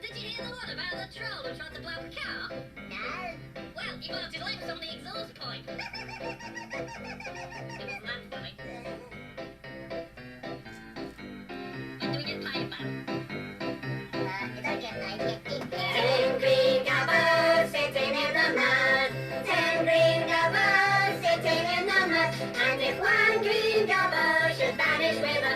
Did you hear the one about the troll who tried to blow a car? No. Well, he voted lips on the exhaust pipe. It wasn't that funny. When do we get paid, man? You don't get paid, you get gift. 10 green gobbos sitting in the mud. 10 green gobbos sitting in the mud. And if one green gobbo should vanish with a,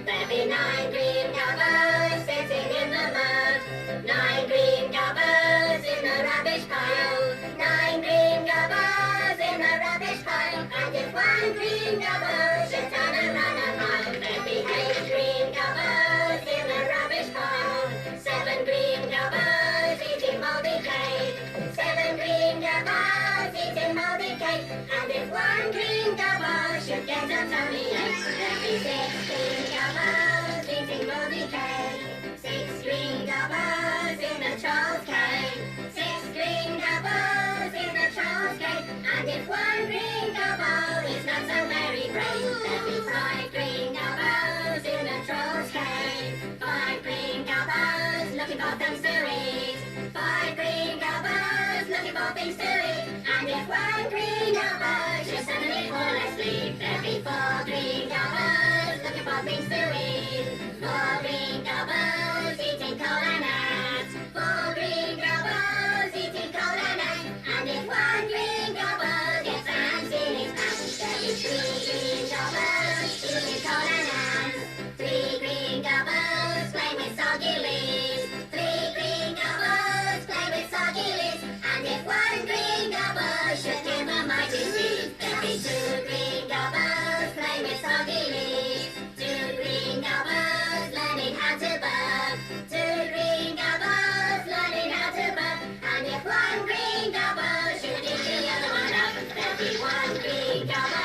there'd be 9 green gobbos sitting in the mud. 9 green gobbos in the rubbish pile. 9 green gobbos in the rubbish pile. And if one green gobbo should turn and run a mile, there'd be 8 green gobbos in the rubbish pile. 7 green gobbos eating moldy cake. 7 green gobbos eating moldy cake. And if one green gobbo should get a tummy ache, there'd be 6 green gobbos eating moldy cake. 6 green gobbos in a troll's cave. 6 green gobbos in a troll's cave. And if one green gobbo is not so very brave, there'd be 5 green gobbos in a troll's cave. 5 green gobbos looking for things to eat. 5 green gobbos looking for things to eat. And if one green gobbo should suddenly fall asleep, there'd be 4 green gobbos looking for things to eat. 4 green gobbos eating cola nuts. 4 green gobbos eating cola nuts. And if one green gobbo gets ants in his mouth, there'd be 3 green gobbos eating cola nuts. 3 green gobbos playing with soggy leaves. 3 green gobbos playing with soggy leaves. And if one green gobbo should give a mighty sneeze, there'd be 2 green gobbos playing with soggy leaves. 2 green gobbos learning how to bug. 2 green gobbos learning how to bug. And if one green gobbo should eat the other one up, there'd be 1 green gobbo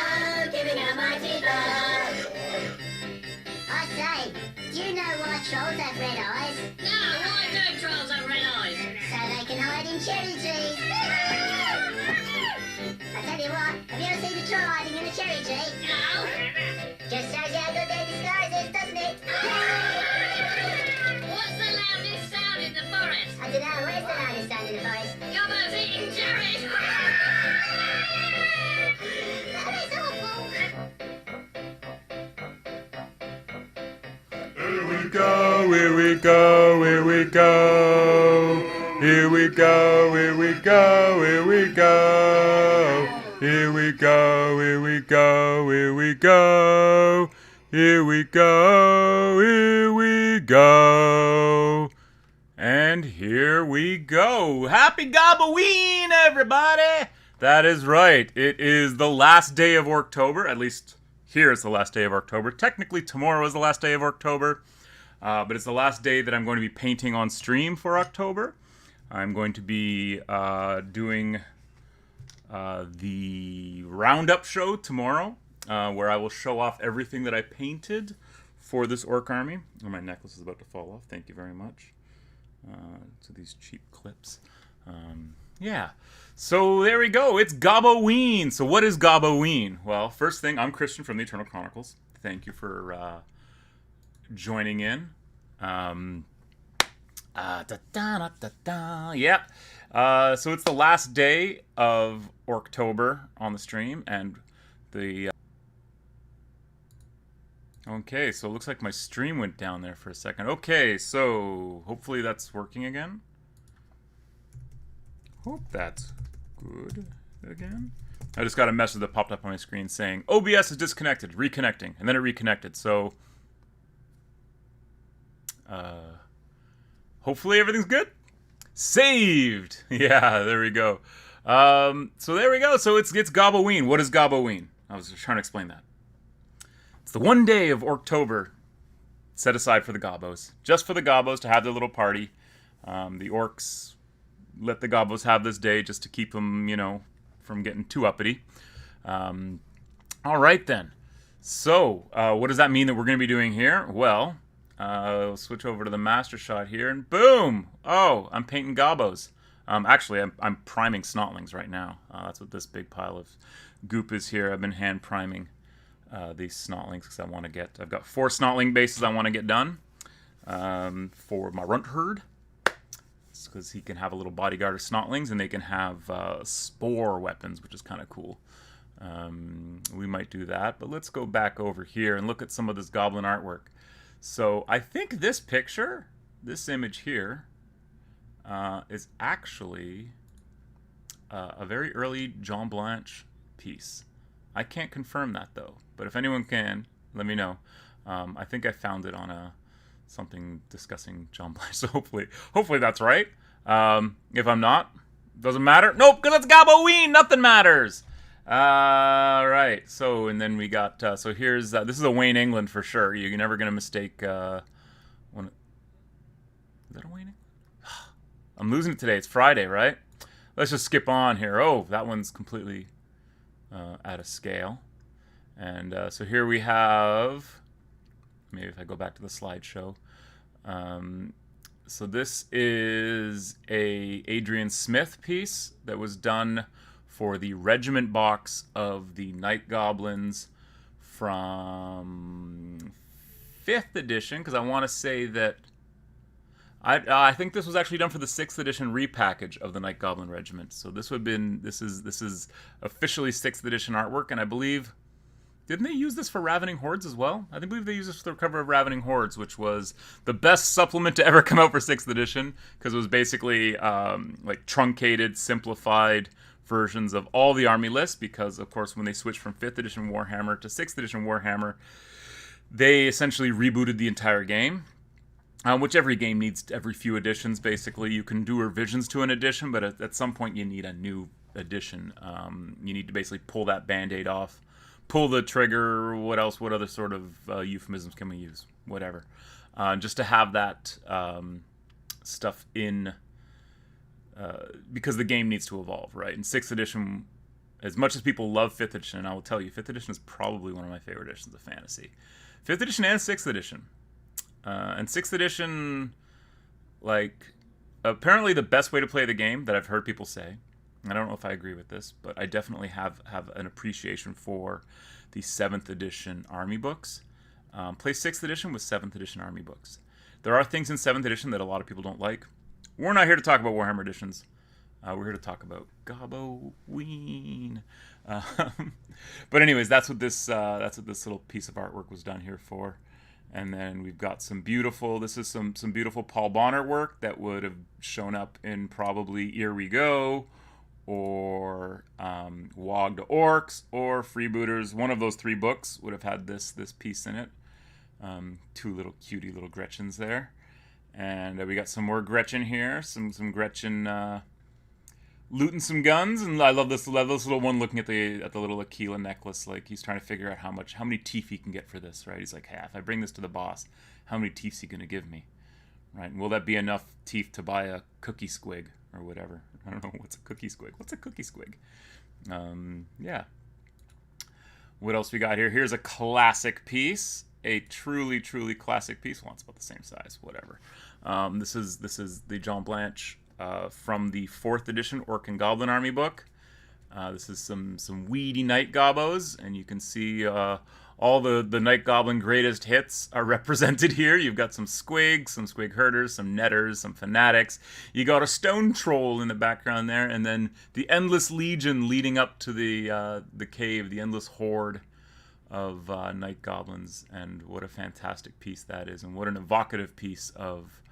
giving a mighty bug. I say, do you know why trolls have red eyes? No, why do trolls have red eyes? So they can hide in cherry trees. I tell you what, have you ever seen a troll hiding in a cherry tree? No. Just shows you how good their disguise is, doesn't it? What's the loudest sound in the forest? I don't know, where's the loudest sound in the forest? Gobbos eating cherries. That is awful. Here we go, here we go, here we go. Here we go, here we go, here we go. Here we go, here we go, here we go. Here we go, here we go. And here we go. Happy GOBBOWEEN, everybody! That is right. It is the last day of October. At least here it's the last day of October. Technically, tomorrow is the last day of October. But it's the last day that I'm going to be painting on stream for October. I'm going to be doing the roundup show tomorrow, where I will show off everything that I painted for this orc army. Oh, my necklace is about to fall off. Thank you very much. To these cheap clips. Yeah. So there we go. It's GOBBOWEEN. So what is GOBBOWEEN? Well, first thing, I'm Christian from the Eternal Chronicles. Thank you for joining in. Yeah. So it's the last day of October on the stream, and the okay, so it looks like my stream went down there for a second. Okay, so hopefully that's working again. Hope that's good again. I just got a message that popped up on my screen saying OBS is disconnected, reconnecting, and then it reconnected. So hopefully everything's good. Saved. Yeah, there we go. So there we go. So it's GOBBOWEEN. What is GOBBOWEEN? I was just trying to explain that. It's the one day of October set aside for the gobbos. Just for the gobbos to have their little party. The orcs let the gobbos have this day just to keep them, you know, from getting too uppity. All right, then. So, what does that mean that we're going to be doing here? Well, we'll switch over to the master shot here, and boom! Oh, I'm painting gobbos. Actually, I'm priming snotlings right now. That's what this big pile of goop is here. I've been hand priming these snotlings because I want to get... I've got 4 snotling bases I want to get done for my runt herd. because he can have a little bodyguard of snotlings, and they can have spore weapons, which is kind of cool. We might do that, but let's go back over here and look at some of this goblin artwork. So I think this picture, this image here, is actually a very early John Blanche piece. I can't confirm that though, but if anyone can, let me know. I think I found it on something discussing John Blanche, so hopefully that's right. If I'm not, doesn't matter. Nope, because it's GOBBOWEEN, nothing matters. Right, so, and then we got, so here's, this is a Wayne England for sure. You're never going to mistake, is that a Wayne England? I'm losing it today. It's Friday, right? Let's just skip on here. Oh, that one's completely out of scale. And so here we have, maybe if I go back to the slideshow. So this is a Adrian Smith piece that was done for the regiment box of the Night Goblins from 5th edition, because I want to say that I think this was actually done for the 6th edition repackage of the Night Goblin Regiment. So this is officially 6th edition artwork, and I believe, didn't they use this for Ravening Hordes as well? I believe they used this for the cover of Ravening Hordes, which was the best supplement to ever come out for 6th edition, because it was basically like truncated, simplified versions of all the army lists, because of course when they switched from 5th edition Warhammer to 6th edition Warhammer, they essentially rebooted the entire game. Which every game needs every few editions, basically. You can do revisions to an edition, but at some point you need a new edition. You need to basically pull that Band-Aid off, pull the trigger, what else, what other sort of euphemisms can we use? Whatever. Just to have that stuff in, because the game needs to evolve, right? In 6th edition, as much as people love 5th edition, and I will tell you, 5th edition is probably one of my favorite editions of fantasy. 5th edition and 6th edition. And 6th edition, like, apparently the best way to play the game that I've heard people say, I don't know if I agree with this, but I definitely have an appreciation for the 7th edition army books. Play 6th edition with 7th edition army books. There are things in 7th edition that a lot of people don't like. We're not here to talk about Warhammer editions. We're here to talk about GOBBOWEEN. But anyways, that's what this little piece of artwork was done here for. And then we've got some beautiful, this is some beautiful Paul Bonner work that would have shown up in probably Here We Go, or WOG to Orcs, or Freebooters. One of those 3 books would have had this piece in it. 2 little cutie little Gretchens there. And we got some more Gretchen here, some Gretchen looting some guns, and I love this little one looking at the little Aquila necklace, like he's trying to figure out how many teeth he can get for this, right? He's like, hey, if I bring this to the boss, how many teeth is he gonna give me, right? And will that be enough teeth to buy a cookie squig or whatever? I don't know, what's a cookie squig? What's a cookie squig? Yeah. What else we got here? Here's a classic piece, a truly classic piece. Well, it's about the same size, whatever. This is the John Blanche. From the 4th edition Orc and Goblin Army book. This is some weedy Night Gobbos, and you can see all the Night Goblin greatest hits are represented here. You've got some Squigs, some Squig Herders, some Netters, some Fanatics. You got a Stone Troll in the background there, and then the Endless Legion leading up to the cave, the Endless Horde of Night Goblins. And what a fantastic piece that is, and what an evocative piece of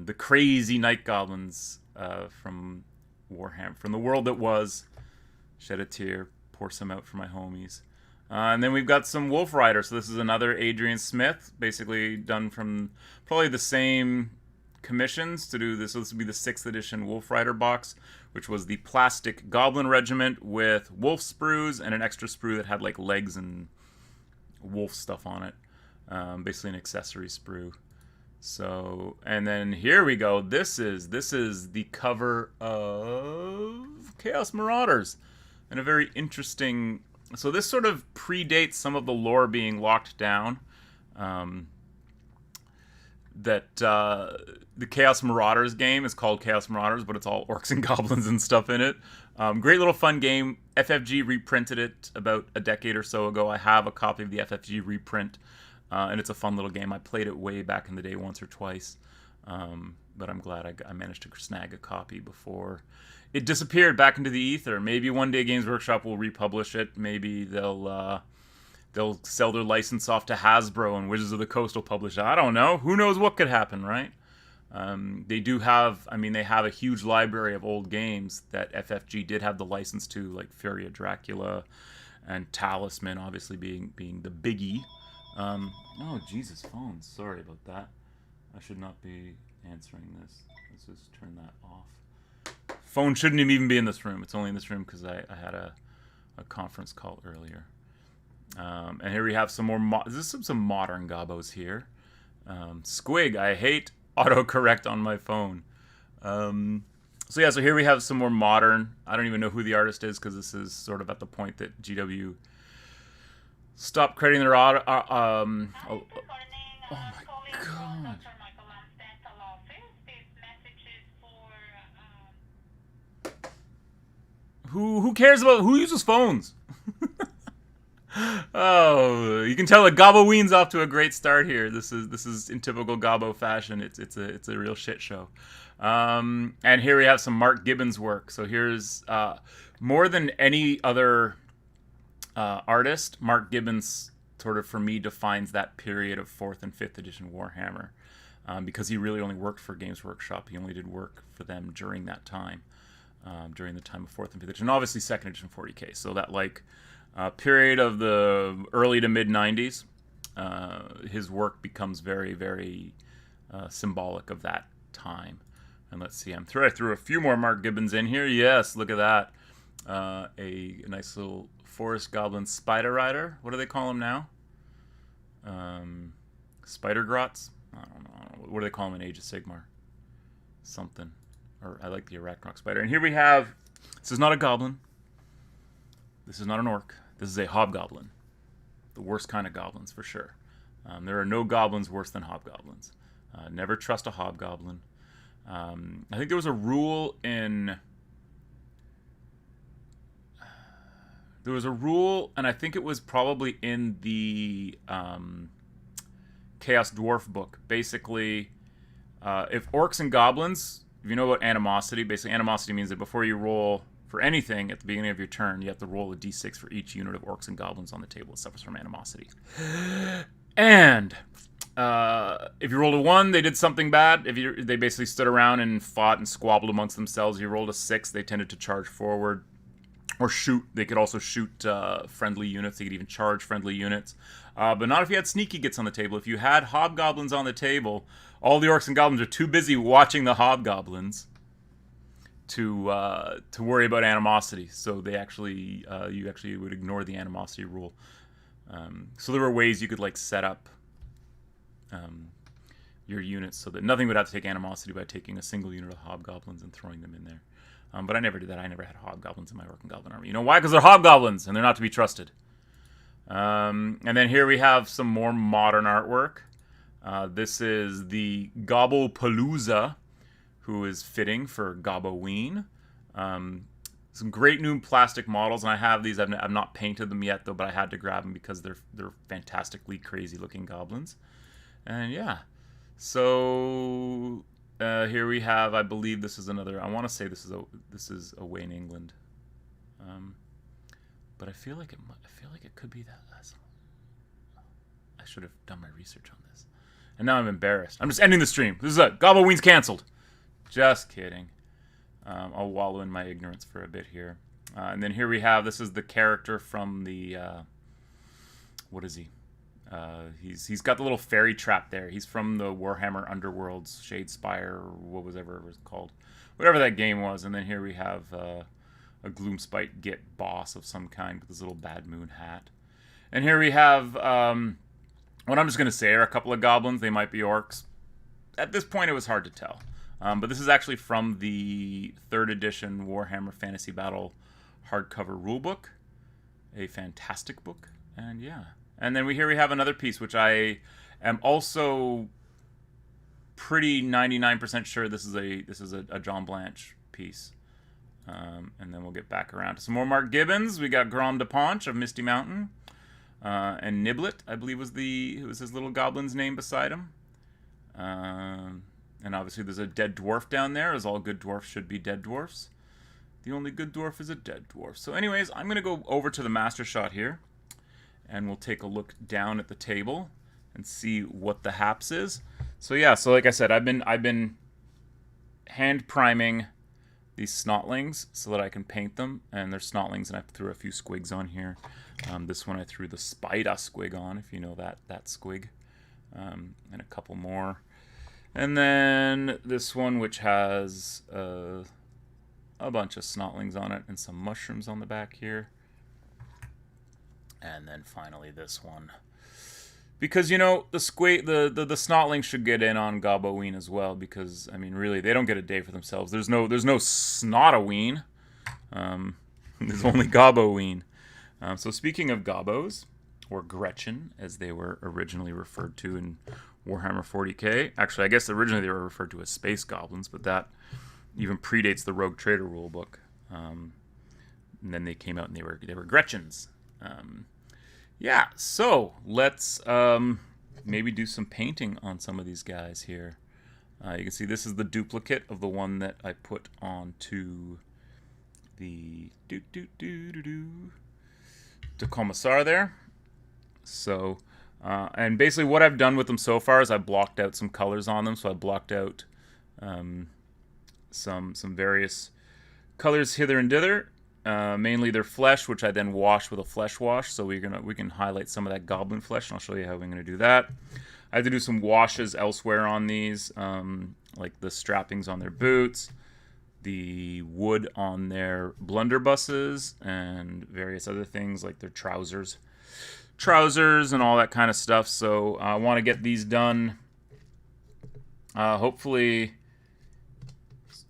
the crazy Night Goblins from Warhammer, from the world that was. Shed a tear, pour some out for my homies. And then we've got some Wolf Rider. So this is another Adrian Smith, basically done from probably the same commissions to do this. So this would be the 6th edition Wolf Rider box, which was the plastic Goblin Regiment with wolf sprues and an extra sprue that had like legs and wolf stuff on it. Basically an accessory sprue. So, and then here we go. This is the cover of Chaos Marauders, and a very interesting. So this sort of predates some of the lore being locked down. That the Chaos Marauders game is called Chaos Marauders, but it's all orcs and goblins and stuff in it. Great little fun game. FFG reprinted it about a decade or so ago. I have a copy of the FFG reprint. And it's a fun little game. I played it way back in the day once or twice. But I'm glad I managed to snag a copy before it disappeared back into the ether. Maybe one day Games Workshop will republish it. Maybe they'll sell their license off to Hasbro and Wizards of the Coast will publish it. I don't know. Who knows what could happen, right? They do have, they have a huge library of old games that FFG did have the license to, like Fury of Dracula and Talisman, obviously being the biggie. Oh, Jesus, phones. Sorry about that. I should not be answering this. Let's just turn that off. Phone shouldn't even be in this room. It's only in this room because I had a conference call earlier. And here we have some more. This is some modern gobbos here. Squig, I hate autocorrect on my phone. So yeah, so here we have some more modern. I don't even know who the artist is because this is sort of at the point that GW stopped crediting their auto. Oh my god. Who cares about who uses phones? Oh, you can tell that Gobboween's off to a great start here. This is in typical Gobbo fashion. It's a real shit show. And here we have some Mark Gibbons work. So here's more than any other artist, Mark Gibbons sort of for me defines that period of 4th and 5th edition Warhammer, because he really only worked for Games Workshop. He only did work for them during that time, during the time of 4th and 5th edition, and obviously 2nd edition 40k. So that period of the early to mid 90s, his work becomes very, very symbolic of that time. And let's see, I threw a few more Mark Gibbons in here. Yes, look at that. A nice little Forest Goblin Spider Rider. What do they call him now? Spider Grots? I don't know. What do they call him in Age of Sigmar? Something. Or I like the Arachnarok Spider. And here we have, this is not a goblin. This is not an orc. This is a hobgoblin. The worst kind of goblins, for sure. There are no goblins worse than hobgoblins. Never trust a hobgoblin. I think there was a rule in... There was a rule, and I think it was probably in the Chaos Dwarf book. Basically, if orcs and goblins, if you know about animosity, basically animosity means that before you roll for anything at the beginning of your turn, you have to roll a d6 for each unit of orcs and goblins on the table that suffers from animosity. And if you rolled a 1, they did something bad. They basically stood around and fought and squabbled amongst themselves. You rolled a 6, they tended to charge forward or shoot. They could also shoot friendly units. They could even charge friendly units. But not if you had sneaky gits on the table. If you had hobgoblins on the table, all the orcs and goblins are too busy watching the hobgoblins to worry about animosity. So they actually, you actually would ignore the animosity rule. So there were ways you could set up your units so that nothing would have to take animosity by taking a single unit of hobgoblins and throwing them in there. But I never did that. I never had hobgoblins in my orc and goblin army. You know why? Because they're hobgoblins and they're not to be trusted. And then here we have some more modern artwork. This is the Gobbopalooza, who is fitting for Gobboween. Some great new plastic models, and I have these. I've not painted them yet, though, but I had to grab them because they're fantastically crazy-looking goblins. And yeah, so here we have. I believe this is another. I want to say this is away in England, but I feel like it could be that. I should have done my research on this, and now I'm embarrassed. I'm just ending the stream. This is it. Gobboween's canceled. Just kidding. I'll wallow in my ignorance for a bit here. And then here we have, this is the character from the, what is he? He's got the little fairy trap there. He's from the Warhammer Underworlds, Shadespire, or what was ever it was called. Whatever that game was. And then here we have a Gloomspite Git boss of some kind with his little Bad Moon hat. And here we have, what I'm just going to say are a couple of goblins. They might be orcs. At this point, it was hard to tell. But this is actually from the 3rd edition Warhammer Fantasy Battle hardcover rulebook. A fantastic book. And yeah. And then here we have another piece, which I am also pretty 99% sure this is a John Blanche piece. And then we'll get back around to some more Mark Gibbons. We got Grand de Ponche of Misty Mountain. And Niblet, I believe was his little goblin's name beside him. And obviously there's a dead dwarf down there, as all good dwarfs should be dead dwarfs. The only good dwarf is a dead dwarf. So anyways, I'm going to go over to the master shot here, and we'll take a look down at the table and see what the haps is. So yeah, so like I said, I've been hand priming these snotlings so that I can paint them, and they're snotlings, and I threw a few squigs on here. This one I threw the spider squig on, if you know that squig, and a couple more. And then this one, which has a bunch of snotlings on it and some mushrooms on the back here. And then finally this one. Because, you know, the snotlings should get in on GOBBOWEEN as well, because, I mean, really, they don't get a day for themselves. There's no Snotoween. There's only GOBBOWEEN. So speaking of gobbos, or Gretchen, as they were originally referred to in Warhammer 40k. Actually, I guess originally they were referred to as space goblins, but that even predates the Rogue Trader rulebook. And then they came out and they were Gretchens. Yeah, so let's maybe do some painting on some of these guys here. You can see this is the duplicate of the one that I put onto the Commissar there. So, and basically what I've done with them so far is I blocked out some colors on them. So I blocked out some various colors hither and dither. Mainly their flesh, which I then wash with a flesh wash. So we can highlight some of that goblin flesh, and I'll show you how I'm going to do that. I have to do some washes elsewhere on these, like the strappings on their boots, the wood on their blunderbusses, and various other things like their trousers and all that kind of stuff. So I want to get these done hopefully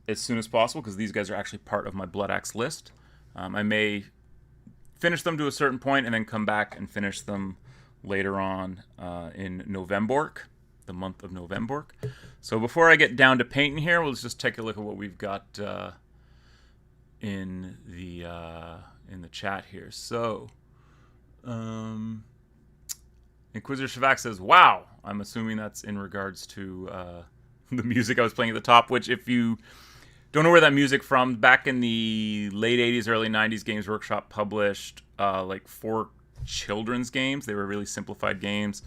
as soon as possible, because these guys are actually part of my Blood Axe list. I may finish them to a certain point and then come back and finish them later on in November, the month of November. So before I get down to painting here, we'll just take a look at what we've got in the chat here. So Inquisitor Shavak says, "Wow." I'm assuming that's in regards to the music I was playing at the top, which, if you don't know where that music from, back in the late 80s, early 90s, Games Workshop published like 4 children's games. They were really simplified games.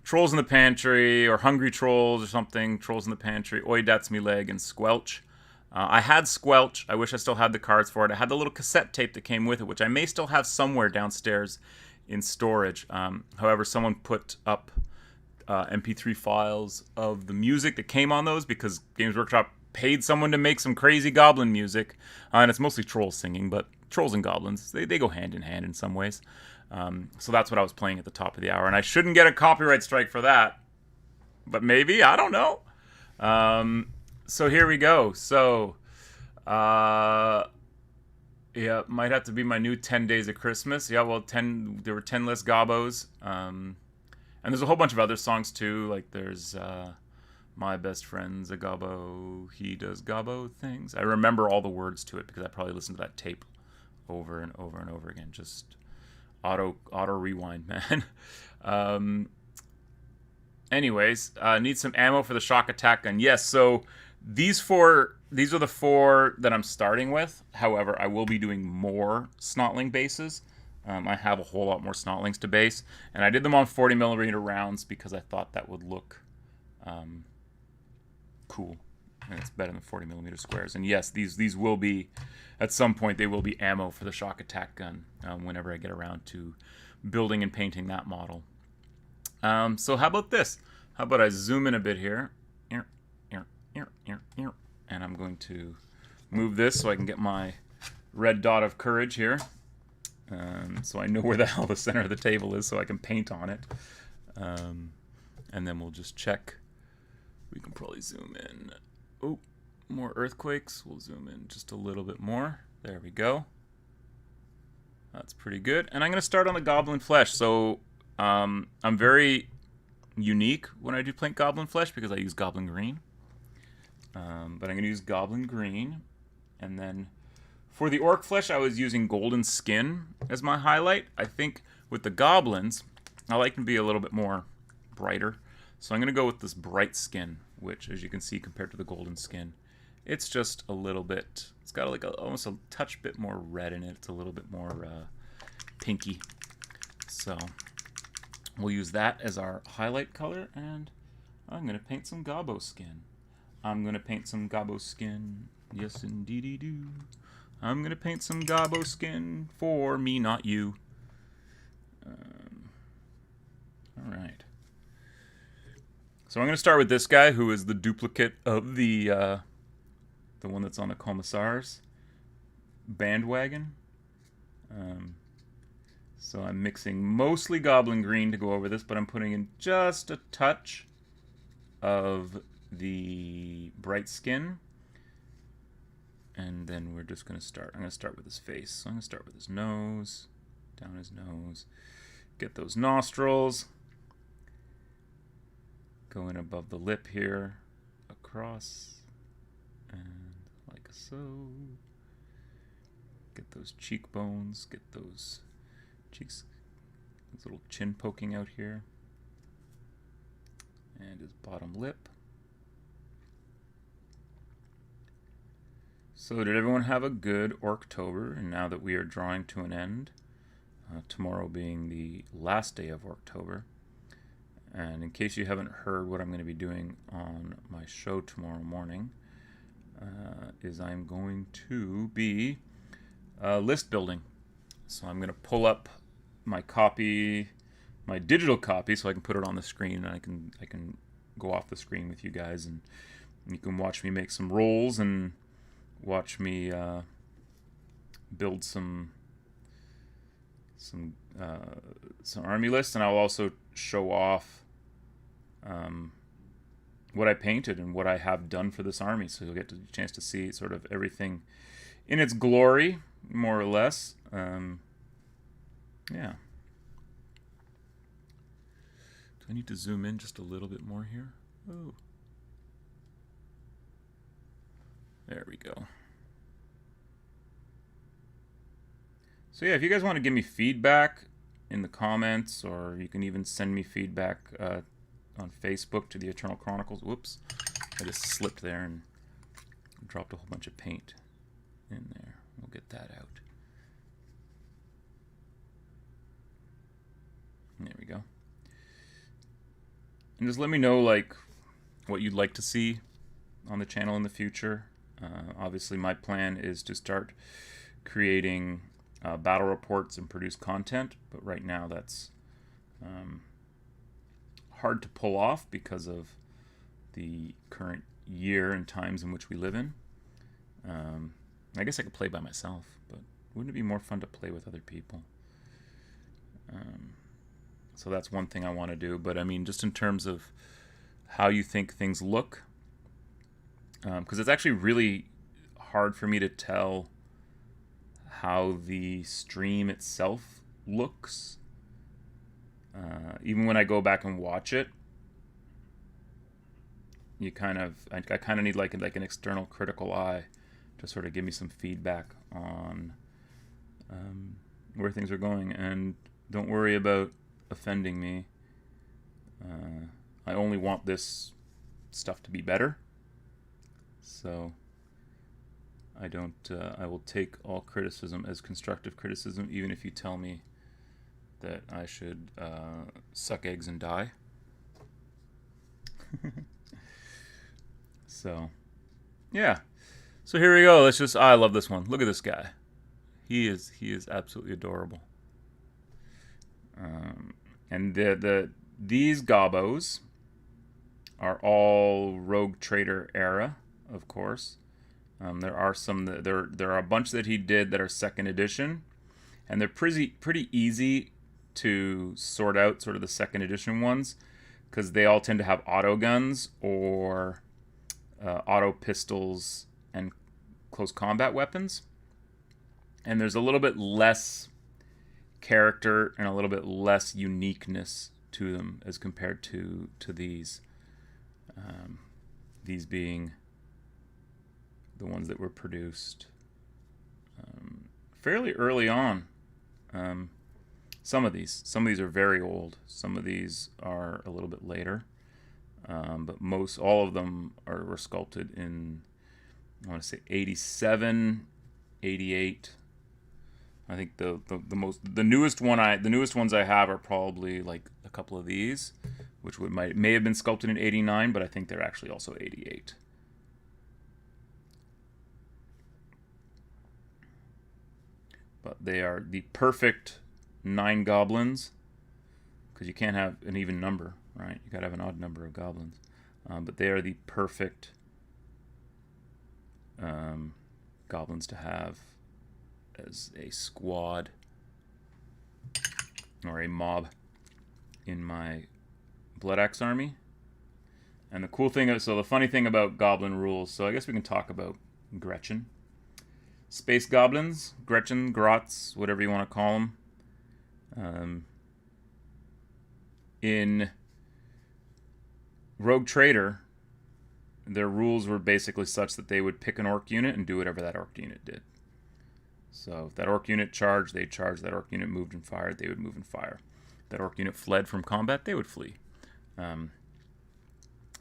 Trolls in the Pantry, or Hungry Trolls or something. Trolls in the Pantry, Oi That's Me Leg, and Squelch. I had Squelch. I wish I still had the cards for it. I had the little cassette tape that came with it, which I may still have somewhere downstairs in storage. However, someone put up MP3 files of the music that came on those, because Games Workshop paid someone to make some crazy goblin music, and it's mostly trolls singing, but trolls and goblins, they go hand in hand in some ways. So that's what I was playing at the top of the hour, and I shouldn't get a copyright strike for that, but maybe, I don't know. So here we go. So yeah, might have to be my new 10 Days of Christmas. Yeah, well, there were 10 less gobbos, and there's a whole bunch of other songs too, like there's My Best Friend's a Gobbo, He Does Gobbo Things. I remember all the words to it because I probably listened to that tape over and over and over again. Just auto rewind, man. Anyways, need some ammo for the shock attack gun. Yes, so these are the 4 that I'm starting with. However, I will be doing more snotling bases. I have a whole lot more snotlings to base, and I did them on 40mm rounds because I thought that would look cool, and it's better than 40mm squares. And yes, these will be, at some point, they will be ammo for the shock attack gun whenever I get around to building and painting that model. So how about this? How about I zoom in a bit here, and I'm going to move this so I can get my red dot of courage here, so I know where the hell the center of the table is, so I can paint on it. And then we'll just check. We can probably zoom in. Oh, more earthquakes. We'll zoom in just a little bit more. There we go. That's pretty good. And I'm going to start on the goblin flesh. So I'm very unique when I do paint goblin flesh because I use goblin green. But I'm going to use goblin green. And then for the orc flesh, I was using golden skin as my highlight. I think with the goblins, I like them to be a little bit more brighter. So I'm going to go with this bright skin which, as you can see, compared to the golden skin, it's just a little bit, it's got like almost a touch bit more red in it. It's a little bit more pinky. So we'll use that as our highlight color, and I'm going to paint some gobbo skin. I'm going to paint some gobbo skin. Yes, indeedy do. I'm going to paint some gobbo skin for me, not you. All right. So I'm going to start with this guy, who is the duplicate of the one that's on the Commissars bandwagon. So I'm mixing mostly Goblin Green to go over this, but I'm putting in just a touch of the bright skin. And then we're just going to start. I'm going to start with his face. So I'm going to start with his nose, down his nose, get those nostrils, go in above the lip here, across, and like so. Get those cheekbones, get those cheeks, his little chin poking out here, and his bottom lip. So did everyone have a good Orktober? And now that we are drawing to an end, tomorrow being the last day of Orktober, and in case you haven't heard what I'm going to be doing on my show tomorrow morning, is I'm going to be list building. So I'm going to pull up my copy, my digital copy, so I can put it on the screen, and I can go off the screen with you guys, and you can watch me make some rolls and watch me build some army lists, and I'll also show off what I painted and what I have done for this army, so you'll get a chance to see sort of everything in its glory, more or less. Yeah. Do I need to zoom in just a little bit more here? Oh. There we go. So yeah, if you guys want to give me feedback in the comments, or you can even send me feedback on Facebook to the Eternal Chronicles. Whoops, I just slipped there and dropped a whole bunch of paint in there. We'll get that out. There we go. And just let me know like what you'd like to see on the channel in the future. Obviously, my plan is to start creating battle reports and produce content, but right now that's hard to pull off because of the current year and times in which we live in. I guess I could play by myself, but wouldn't it be more fun to play with other people? So that's one thing I want to do, but I mean, just in terms of how you think things look, because it's actually really hard for me to tell how the stream itself looks. Even when I go back and watch it, I kind of need like an external critical eye to sort of give me some feedback on where things are going. And don't worry about offending me. I only want this stuff to be better. So I will take all criticism as constructive criticism, even if you tell me that I should suck eggs and die. So, yeah. So here we go. I love this one. Look at this guy. He is absolutely adorable. And these gobbos are all Rogue Trader era, of course. There are there are a bunch that he did that are second edition, and they're pretty easy to sort out, sort of the second edition ones, because they all tend to have auto guns or auto pistols and close combat weapons, and there's a little bit less character and a little bit less uniqueness to them as compared to these. These being the ones that were produced fairly early on. Some of these are very old. Some of these are a little bit later. but all of them were sculpted in, I want to say 87, 88. I think the newest ones I have are probably like a couple of these, which may have been sculpted in 89, but I think they're actually also 88. But they are the perfect 9 goblins, because you can't have an even number, right? You gotta have an odd number of goblins. But they are the perfect goblins to have as a squad or a mob in my Blood Axe army. And the cool thing, so the funny thing about goblin rules, so I guess we can talk about Gretchen. Space goblins, Gretchen, Grots, whatever you want to call them. In Rogue Trader, their rules were basically such that they would pick an orc unit and do whatever that orc unit did. So if that orc unit charged, they'd charge. That orc unit moved and fired, they would move and fire. If that orc unit fled from combat, they would flee.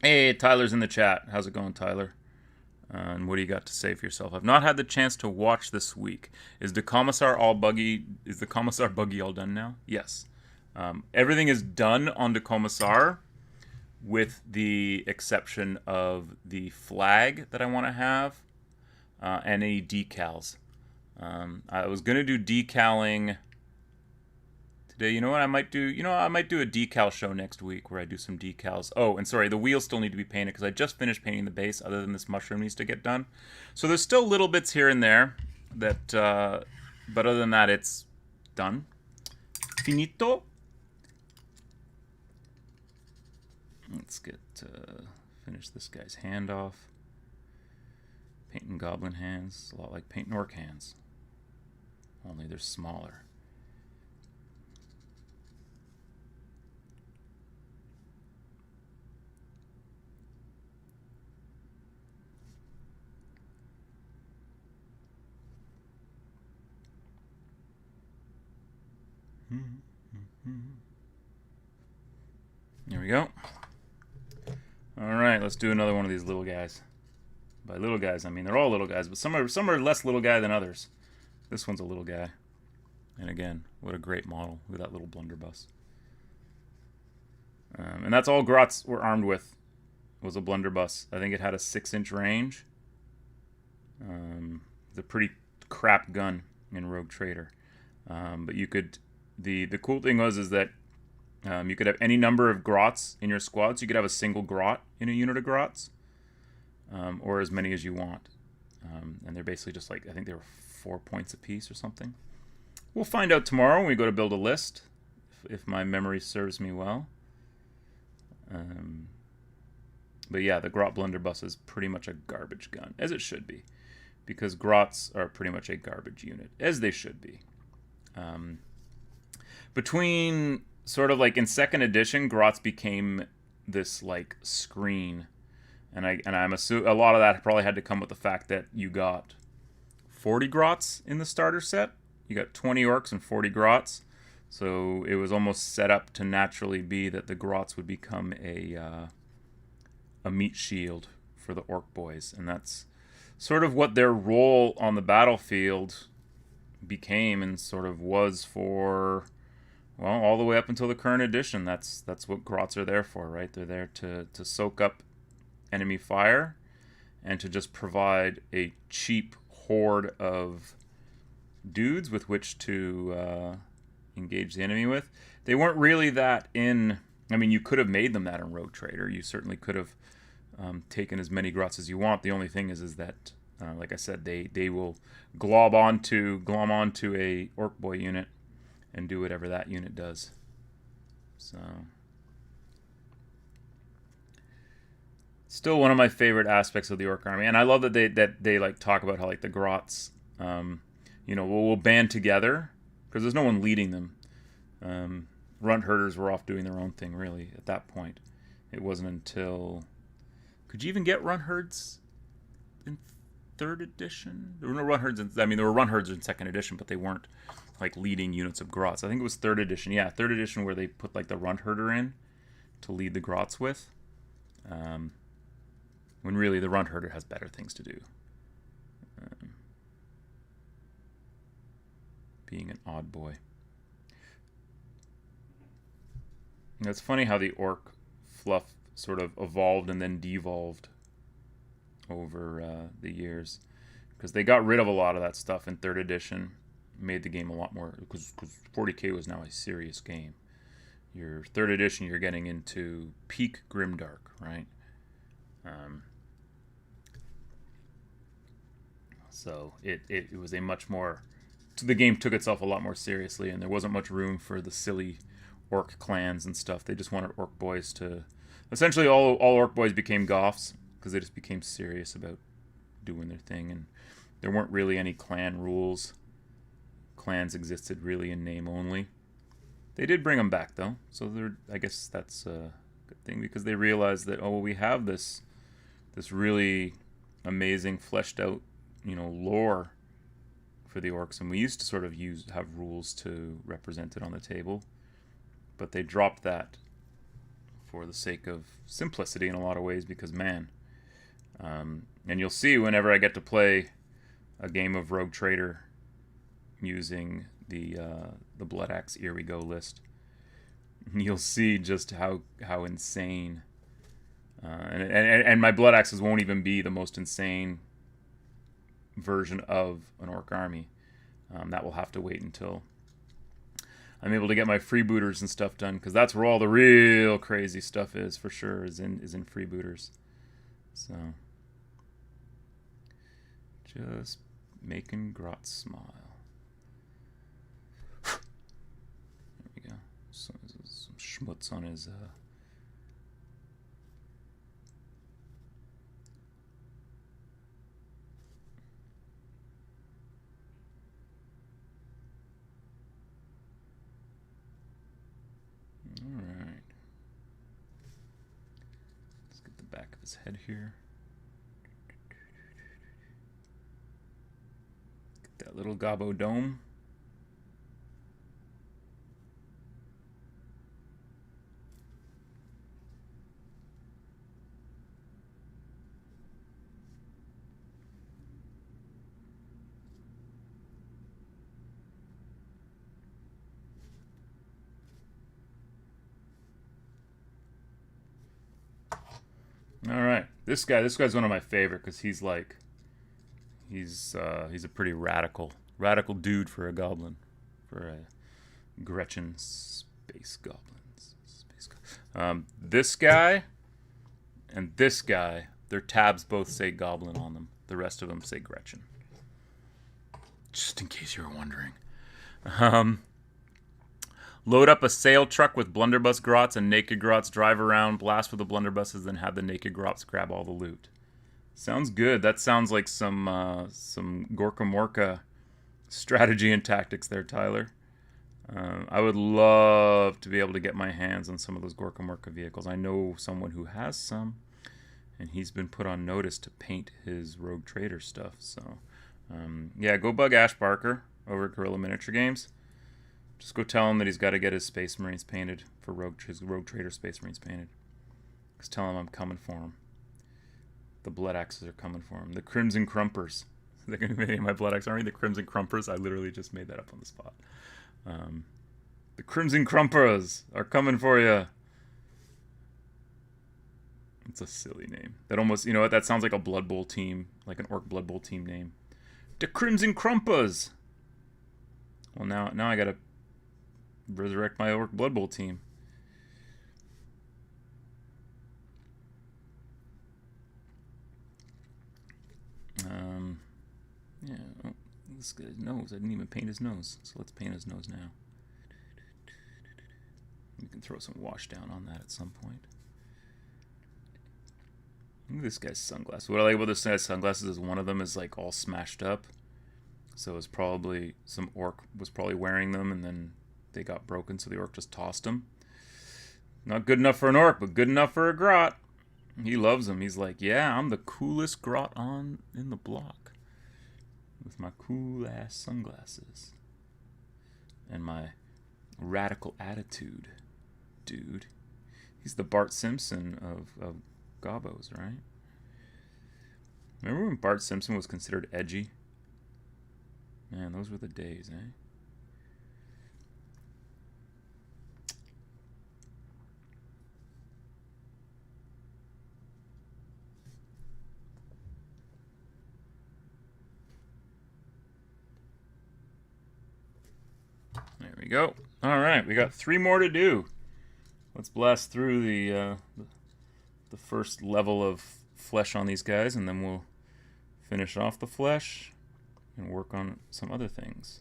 Hey, Tyler's in the chat. How's it going, Tyler? And what do you got to say for yourself? I've not had the chance to watch this week. Is the commissar buggy all done now? Yes. Everything is done on the commissar, with the exception of the flag that I want to have, and any decals. I was gonna do decaling today. You know what I might do? I might do a decal show next week where I do some decals. Oh, and sorry, the wheels still need to be painted because I just finished painting the base. Other than this mushroom needs to get done, so there's still little bits here and there that, but other than that, it's done. Finito. Let's finish this guy's hand off. Painting goblin hands, a lot like painting orc hands, only they're smaller. There we go. Alright, let's do another one of these little guys. By little guys, I mean they're all little guys, but some are less little guy than others. This one's a little guy. And again, what a great model. Look at that little blunderbuss. And that's all Grots were armed with, was a blunderbuss. I think it had a 6-inch range. It's a pretty crap gun in Rogue Trader. But you could... The cool thing is that you could have any number of Grots in your squad. So you could have a single Grot in a unit of Grots. Or as many as you want. And they're basically just like, I think they were 4 points apiece or something. We'll find out tomorrow when we go to build a list, if my memory serves me well. But yeah, the Grot blunderbuss is pretty much a garbage gun, as it should be. Because Grots are pretty much a garbage unit, as they should be. Between sort of like in 2nd edition, Grots became this like screen. And I'm assuming a lot of that probably had to come with the fact that you got 40 Grots in the starter set. You got 20 orcs and 40 Grots. So it was almost set up to naturally be that the Grots would become a meat shield for the orc boys. And that's sort of what their role on the battlefield became and sort of was for, well, all the way up until the current edition. That's what Grots are there for, right? They're there to soak up enemy fire and to just provide a cheap horde of dudes with which to engage the enemy with. They weren't really that in... I mean, you could have made them that in Rogue Trader. You certainly could have taken as many Grots as you want. The only thing is that, like I said, they will glom onto a orc boy unit and do whatever that unit does. So... still one of my favorite aspects of the orc army, and I love that they like talk about how like the Grots, will band together because there's no one leading them. Runt herders were off doing their own thing really at that point. It wasn't until, could you even get runt herds in 3rd edition? There were no runt herds. There were runt herds in 2nd edition, but they weren't like leading units of Grots. I think it was 3rd edition. Yeah, 3rd edition where they put like the runt herder in to lead the Grots with. When really the runt herder has better things to do. Being an odd boy. And it's funny how the orc fluff sort of evolved and then devolved over the years, because they got rid of a lot of that stuff in 3rd edition, made the game a lot more, because 40k was now a serious game. Your 3rd edition, you're getting into peak grimdark, right? So it was a much more, the game took itself a lot more seriously, and there wasn't much room for the silly orc clans and stuff. They just wanted orc boys to, essentially all orc boys became goths, because they just became serious about doing their thing, and there weren't really any clan rules. Clans existed really in name only. They did bring them back though, so I guess that's a good thing, because they realized that, oh, well, we have this really amazing fleshed out, lore for the orcs, and we used to sort of have rules to represent it on the table, but they dropped that for the sake of simplicity in a lot of ways, because man, and you'll see whenever I get to play a game of Rogue Trader using the Blood Axe Here We Go list, you'll see just how insane, and my Blood Axes won't even be the most insane version of an orc army. That will have to wait until I'm able to get my freebooters and stuff done, because that's where all the real crazy stuff is, for sure, is in freebooters. So just making Grot smile. There we go. Some schmutz on his Alright. Let's get the back of his head here. Get that little gobbo dome. All right, this guy's one of my favorite, because he's a pretty radical dude for a goblin, for a Gretchen space goblins. This guy and this guy, their tabs both say goblin on them. The rest of them say Gretchen. Just in case you were wondering. Load up a sail truck with blunderbuss grots and naked grots, drive around, blast with the blunderbusses, then have the naked grots grab all the loot. Sounds good. That sounds like some Gorka Morka strategy and tactics there, Tyler. I would love to be able to get my hands on some of those Gorka Morka vehicles. I know someone who has some, and he's been put on notice to paint his Rogue Trader stuff. So, yeah, go bug Ash Barker over at Guerrilla Miniature Games. Just go tell him that he's got to get his Space Marines painted, for his Rogue Trader Space Marines painted. Just tell him I'm coming for him. The Blood Axes are coming for him. The Crimson Crumpers. They're going to be my Blood Axe army. The Crimson Crumpers. I literally just made that up on the spot. The Crimson Crumpers are coming for you. It's a silly name. That almost, you know what? That sounds like a Blood Bowl team, like an Orc Blood Bowl team name. The Crimson Crumpers. Well, now I gotta resurrect my Orc Blood Bowl team. Yeah. Oh, this guy's nose. I didn't even paint his nose, so let's paint his nose now. We can throw some wash down on that at some point. Look at this guy's sunglasses. What I like about this guy's sunglasses is one of them is like all smashed up. So it's probably some orc was probably wearing them, and then they got broken, so the orc just tossed them. Not good enough for an orc, but good enough for a grot. He loves them. He's like, yeah, I'm the coolest grot in the block, with my cool ass sunglasses and my radical attitude, dude. He's the Bart Simpson of gobbos, right? Remember when Bart Simpson was considered edgy? Man, those were the days, eh? There we go. All right, we got 3 more to do. Let's blast through the first level of flesh on these guys, and then we'll finish off the flesh and work on some other things.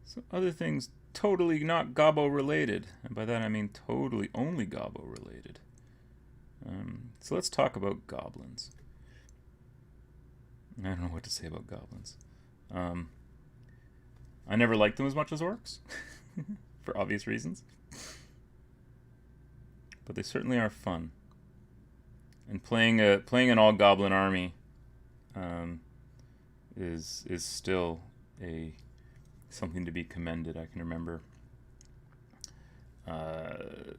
Some other things totally not Gobbo related, and by that I mean totally only Gobbo related. So let's talk about goblins. I don't know what to say about goblins. I never liked them as much as orcs, for obvious reasons. But they certainly are fun. And playing an all goblin army is still something to be commended. I can remember a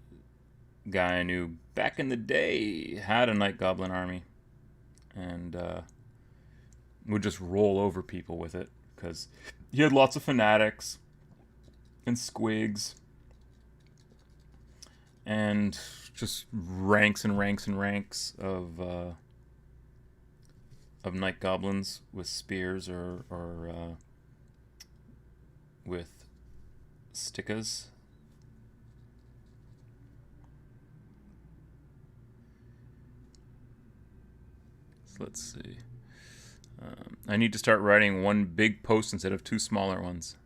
guy I knew back in the day had a night goblin army, and would just roll over people with it because he had lots of fanatics and squigs and just ranks and ranks and ranks of night goblins with spears or with stickas. So let's see. I need to start writing one big post instead of 2 smaller ones.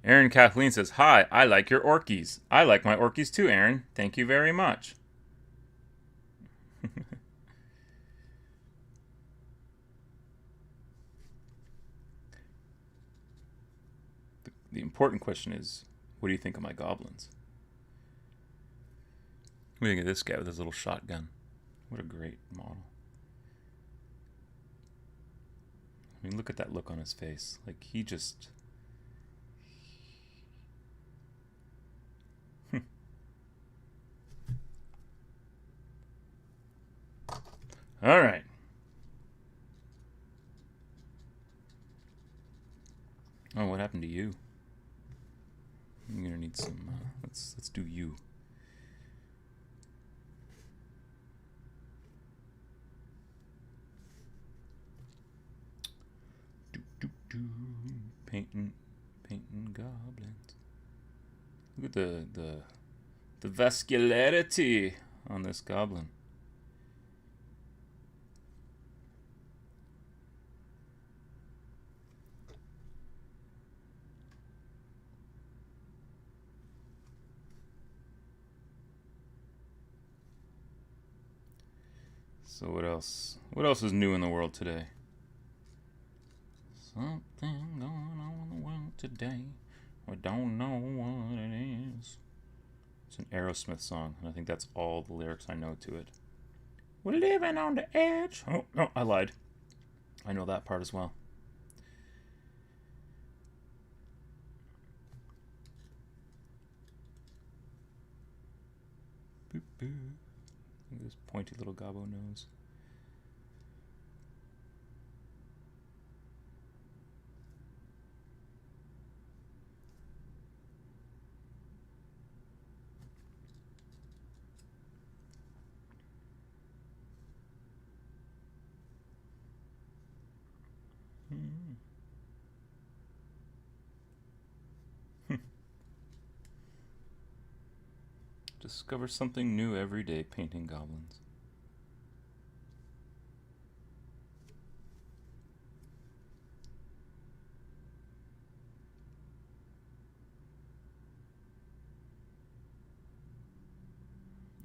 Aaron Kathleen says, "Hi, I like your orkies. I like my orkies too, Aaron. Thank you very much." The important question is, what do you think of my goblins? What do you think of this guy with his little shotgun? What a great model. I mean, look at that look on his face. Like, he just... All right. Oh, what happened to you? I'm gonna need some. Let's do you. Painting goblins. Look at the vascularity on this goblin. So what else? What else is new in the world today? Something going on in the world today. We don't know what it is. It's an Aerosmith song, and I think that's all the lyrics I know to it. We're living on the edge. Oh, no, I lied. I know that part as well. Boop, boop. Look at this pointy little gobbo nose. Discover something new every day painting goblins.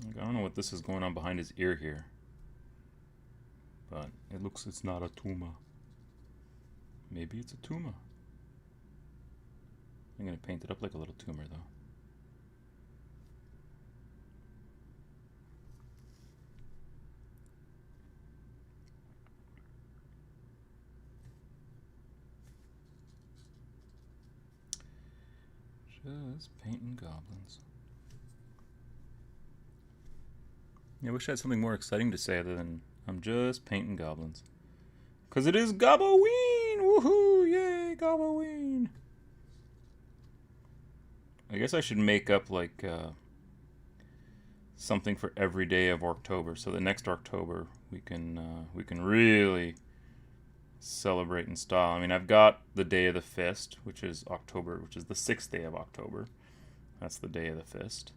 I don't know what this is going on behind his ear here, but it looks it's not a tumor. Maybe it's a tumor. I'm gonna paint it up like a little tumor though. Just painting goblins. Yeah, I wish I had something more exciting to say other than I'm just painting goblins. Because it is GOBBOWEEN! Woohoo! Yay, GOBBOWEEN! I guess I should make up like something for every day of October. So the next October we can really celebrate in style. I mean, I've got the Day of the Fist, which is October, which is the 6th day of October. That's the Day of the Fist.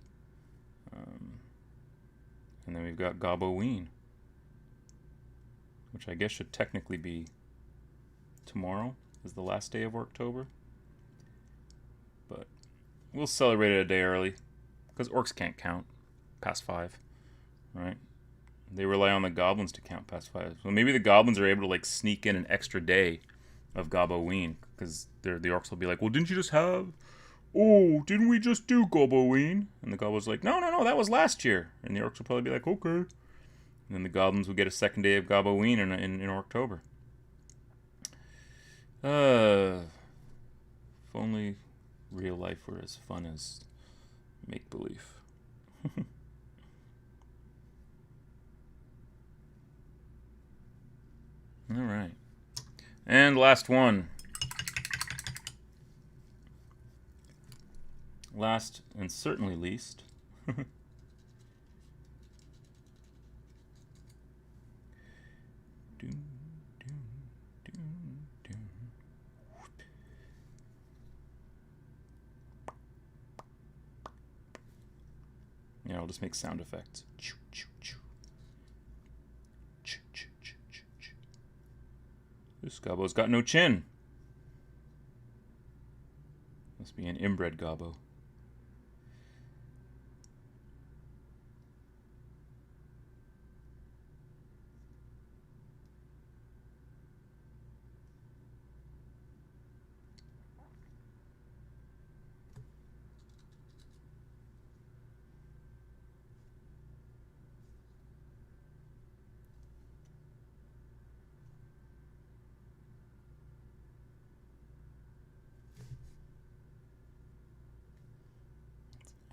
And then we've got GOBBOWEEN, which I guess should technically be tomorrow, is the last day of October. But we'll celebrate it a day early, because orcs can't count past 5, right? They rely on the goblins to count past 5. So maybe the goblins are able to like sneak in an extra day of GOBBOWEEN, because the orcs will be like, well, didn't you just have... Oh, didn't we just do GOBBOWEEN? And the goblins are like, no, that was last year. And the orcs will probably be like, okay. And then the goblins will get a second day of GOBBOWEEN in October. If only real life were as fun as make-believe. All right. And last one. Last and certainly least. Yeah, I'll just make sound effects. This gobbo's got no chin. Must be an inbred gobbo.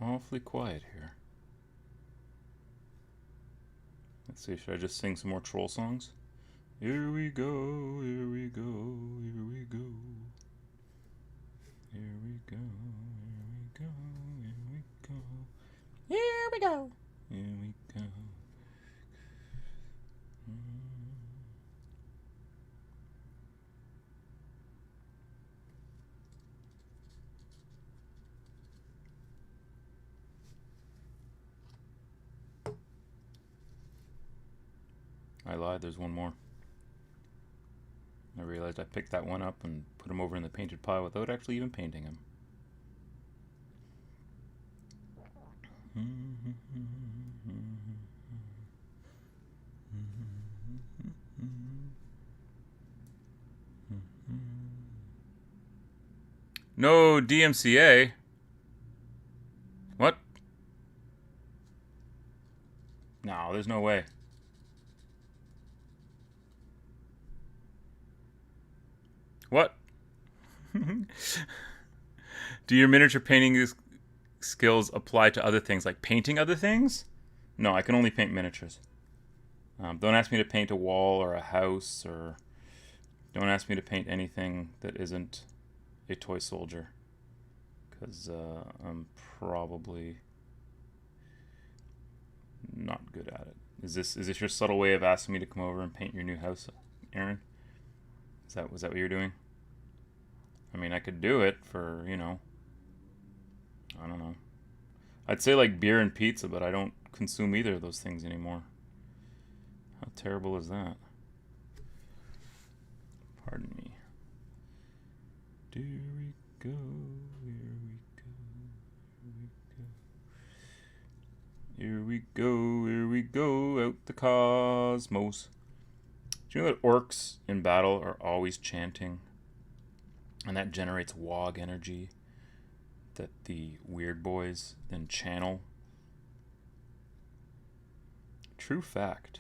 Awfully quiet here. Let's see, should I just sing some more troll songs? Here we go, here we go, here we go. Here we go, here we go, here we go. Here we go. Here we go. I lied, there's one more. I realized I picked that one up and put him over in the painted pile without actually even painting him. No DMCA. What? No, there's no way. What? Do your miniature painting skills apply to other things, like painting other things? No, I can only paint miniatures. Don't ask me to paint a wall or a house, or don't ask me to paint anything that isn't a toy soldier, because I'm probably not good at it. Is this your subtle way of asking me to come over and paint your new house, Aaron? Was that what you're doing? I mean, I could do it for, you know, I don't know. I'd say like beer and pizza, but I don't consume either of those things anymore. How terrible is that? Pardon me. Here we go, here we go, here we go. Here we go, here we go, out the cosmos. Do you know that orcs in battle are always chanting? And that generates wog energy that the weird boys then channel. True fact.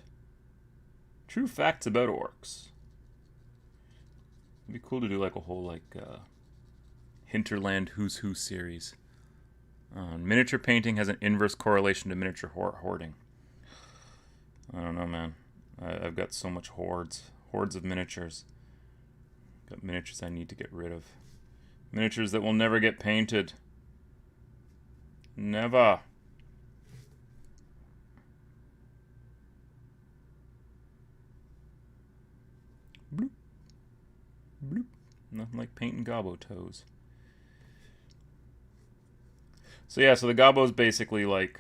True facts about orcs. It'd be cool to do like a whole like Hinterland Who's Who series Miniature painting has an inverse correlation to miniature hoarding. I don't know, man. I've got so much hordes of miniatures. Got miniatures I need to get rid of. Miniatures that will never get painted. Never. Bloop. Bloop. Nothing like painting gobbo toes. So yeah, so the gobbos basically, like,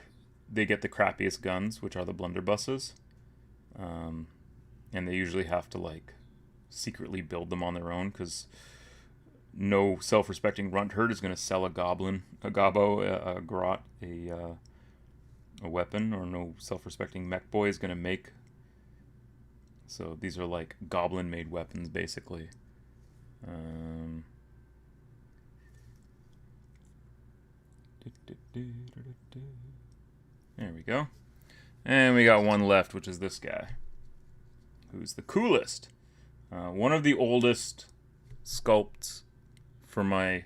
they get the crappiest guns, which are the blunderbusses. And they usually have to, like, secretly build them on their own, because no self-respecting runt herd is going to sell a goblin, a gobbo, a grot, a weapon, or no self-respecting mech boy is going to make. So these are like goblin-made weapons, basically. There we go. And we got one left, which is this guy, who's the coolest. One of the oldest sculpts for my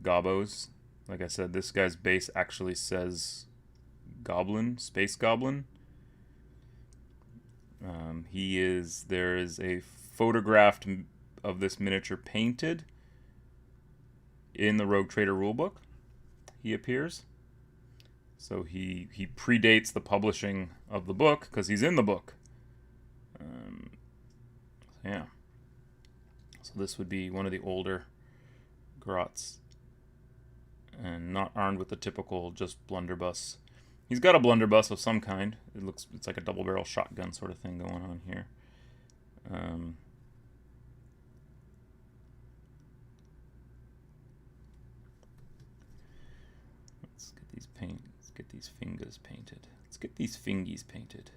gobbos. Like I said, this guy's base actually says Goblin, Space Goblin. There is a photograph of this miniature painted in the Rogue Trader rulebook. He appears. So he predates the publishing of the book, because he's in the book. Yeah. So this would be one of the older grots, and not armed with the typical just blunderbuss. He's got a blunderbuss of some kind. It's like a double barrel shotgun sort of thing going on here. Let's get these fingers painted. Let's get these fingies painted.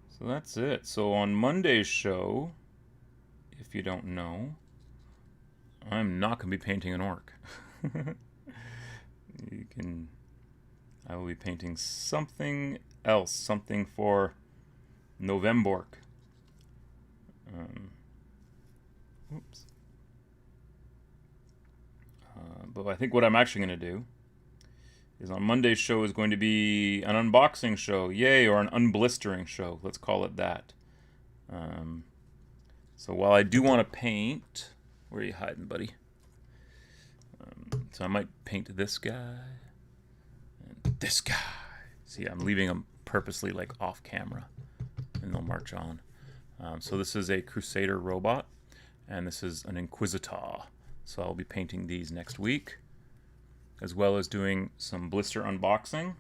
So that's it. So on Monday's show, if you don't know, I'm not going to be painting an orc. I will be painting something else, something for November. Oops. But I think what I'm actually going to do is on Monday's show is going to be an unboxing show, yay, or an unblistering show. Let's call it that. So while I do want to paint, where are you hiding, buddy? So I might paint this guy and this guy. See, I'm leaving them purposely like off camera, and they'll march on. So this is a Crusader robot, and this is an Inquisitor. So I'll be painting these next week, as well as doing some blister unboxing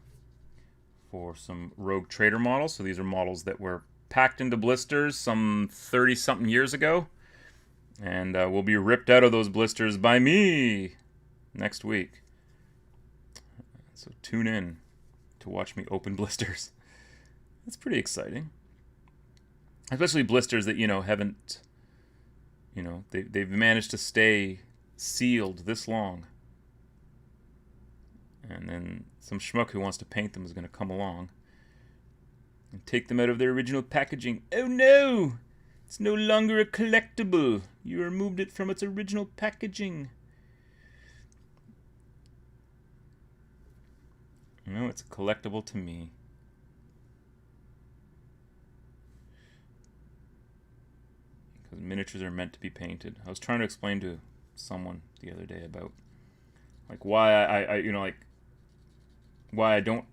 for some Rogue Trader models. So these are models that were packed into blisters some 30-something years ago, and will be ripped out of those blisters by me next week. So tune in to watch me open blisters. That's pretty exciting. Especially blisters that, haven't, they've managed to stay sealed this long. And then some schmuck who wants to paint them is going to come along and take them out of their original packaging. Oh no! It's no longer a collectible. You removed it from its original packaging. No, it's a collectible to me. Because miniatures are meant to be painted. I was trying to explain to someone the other day about like why why I don't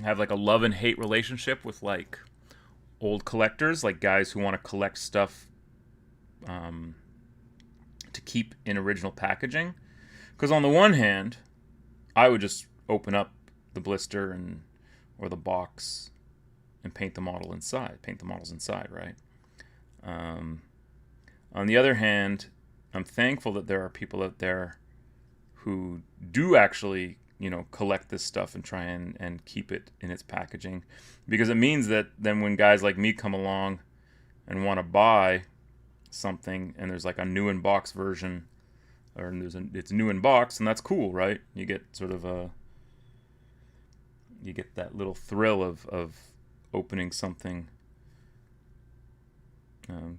have like a love and hate relationship with like old collectors, like guys who want to collect stuff to keep in original packaging. Because on the one hand, I would just open up the blister or the box and paint the models inside, right? On the other hand, I'm thankful that there are people out there who do actually, collect this stuff and try and keep it in its packaging, because it means that then when guys like me come along and want to buy something and there's like a new in box version, or it's new in box, and that's cool, right? You get sort of you get that little thrill of opening something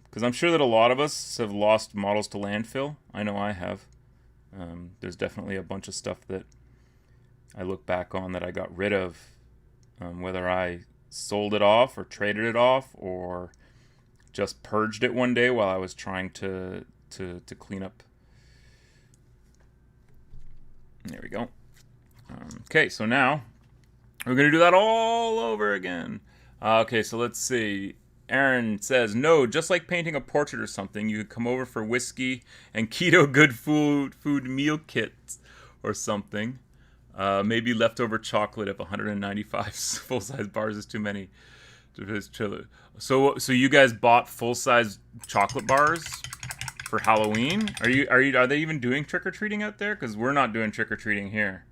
Because I'm sure that a lot of us have lost models to landfill. I know I have. There's definitely a bunch of stuff that I look back on that I got rid of, whether I sold it off or traded it off or just purged it one day while I was trying to clean up. There we go. Okay, so now we're going to do that all over again. Okay, so let's see. Aaron says, no, just like painting a portrait or something, you could come over for whiskey and keto good food meal kits or something. Maybe leftover chocolate if 195 full-size bars is too many. So you guys bought full-size chocolate bars for Halloween? Are they even doing trick-or-treating out there? Because we're not doing trick-or-treating here.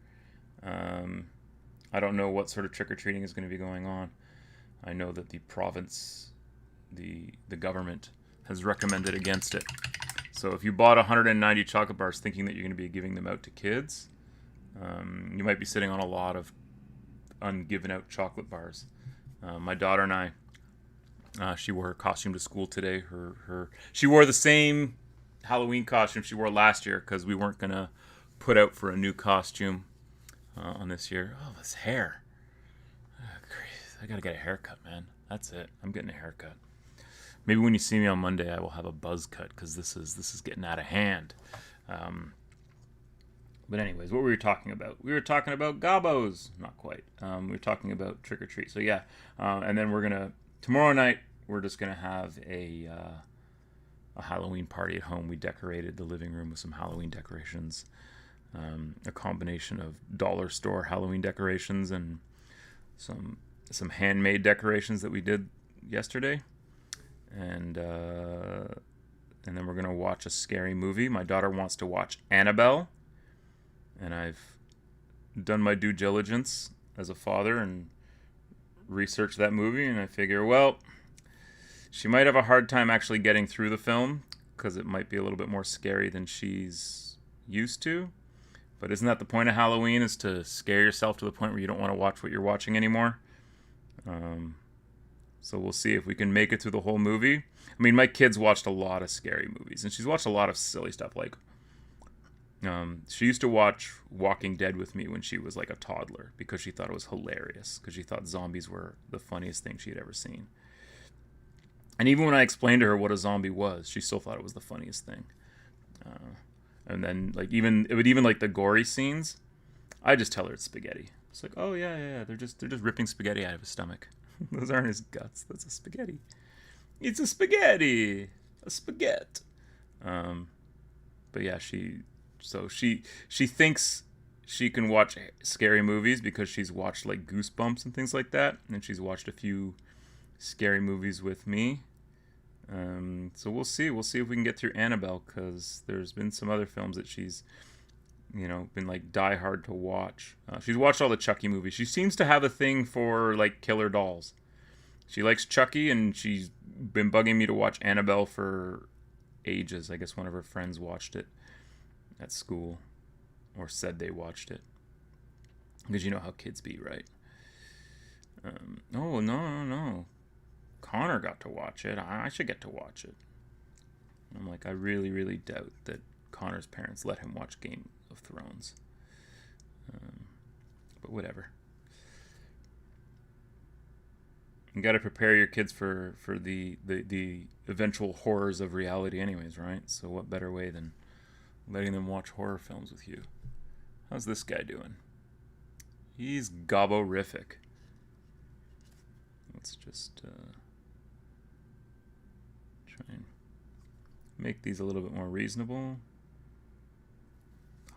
I don't know what sort of trick-or-treating is going to be going on. I know that the province, the government, has recommended against it. So if you bought 190 chocolate bars thinking that you're going to be giving them out to kids, you might be sitting on a lot of ungiven out chocolate bars. My daughter and I, she wore her costume to school today. She wore the same Halloween costume she wore last year because we weren't going to put out for a new costume on this year. Oh, this hair. I got to get a haircut, man. That's it. I'm getting a haircut. Maybe when you see me on Monday, I will have a buzz cut because this is getting out of hand. But anyways, what were we talking about? We were talking about gobbos. Not quite. We were talking about trick or treat. So yeah, and then tomorrow night we're just gonna have a Halloween party at home. We decorated the living room with some Halloween decorations, a combination of dollar store Halloween decorations and some handmade decorations that we did yesterday, and then we're gonna watch a scary movie. My daughter wants to watch Annabelle. And I've done my due diligence as a father and researched that movie. And I figure, well, she might have a hard time actually getting through the film because it might be a little bit more scary than she's used to. But isn't that the point of Halloween, is to scare yourself to the point where you don't want to watch what you're watching anymore? So we'll see if we can make it through the whole movie. I mean, my kids watched a lot of scary movies. And she's watched a lot of silly stuff like... she used to watch Walking Dead with me when she was like a toddler because she thought it was hilarious, because she thought zombies were the funniest thing she had ever seen. And even when I explained to her what a zombie was, she still thought it was the funniest thing. And then like even like the gory scenes, I just tell her it's spaghetti. It's like, oh yeah, they're just ripping spaghetti out of his stomach. Those aren't his guts. That's a spaghetti. It's a spaghetti, a spaghetti. But yeah, she thinks she can watch scary movies because she's watched like Goosebumps and things like that, and she's watched a few scary movies with me. So we'll see if we can get through Annabelle, because there's been some other films that she's been like die hard to watch. She's watched all the Chucky movies. She seems to have a thing for like killer dolls. She likes Chucky, and she's been bugging me to watch Annabelle for ages. I guess one of her friends watched it at school, or said they watched it, because you know how kids be, right? No. Connor got to watch it. I should get to watch it. I'm like, I really, really doubt that Connor's parents let him watch Game of Thrones. But whatever. You got to prepare your kids for the eventual horrors of reality anyways, right? So what better way than letting them watch horror films with you? How's this guy doing? He's gobborific. Let's just try and make these a little bit more reasonable.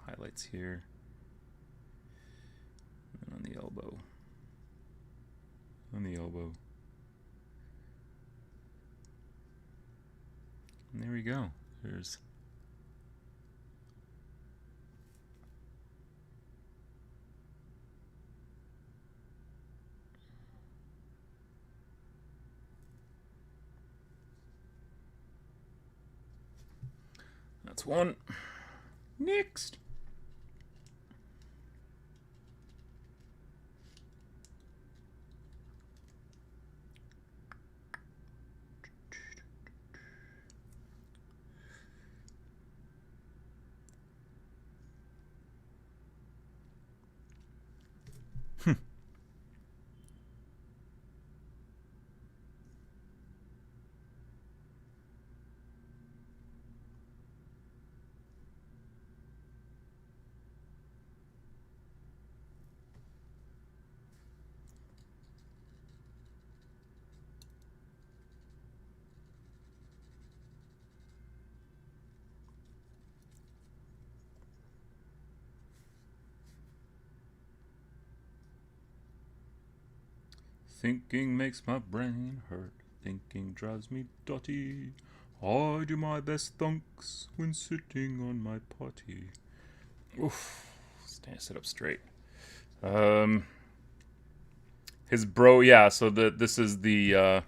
Highlights here. And on the elbow. On the elbow. And there we go. There's... That's one. Next. Thinking makes my brain hurt. Thinking drives me dotty. I do my best thunks when sitting on my potty. Oof. Sit up straight. His bro, yeah, so this is the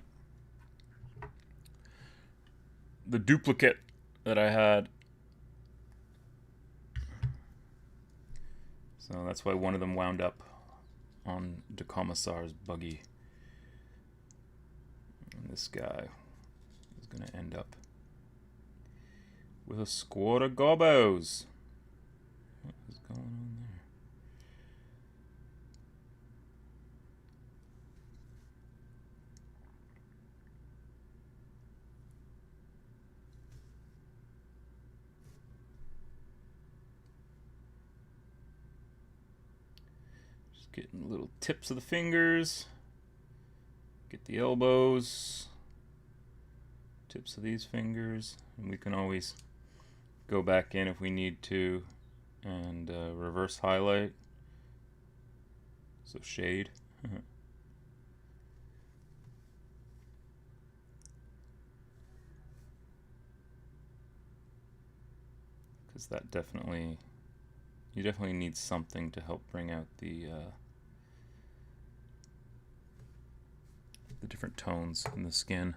duplicate that I had. So that's why one of them wound up on de Commissar's buggy. And this guy is going to end up with a squad of gobbos. What is going on there? Just getting little tips of the fingers. Get the elbows. Tips of these fingers. And we can always go back in if we need to and reverse highlight. So shade. Because that definitely, you definitely need something to help bring out the different tones in the skin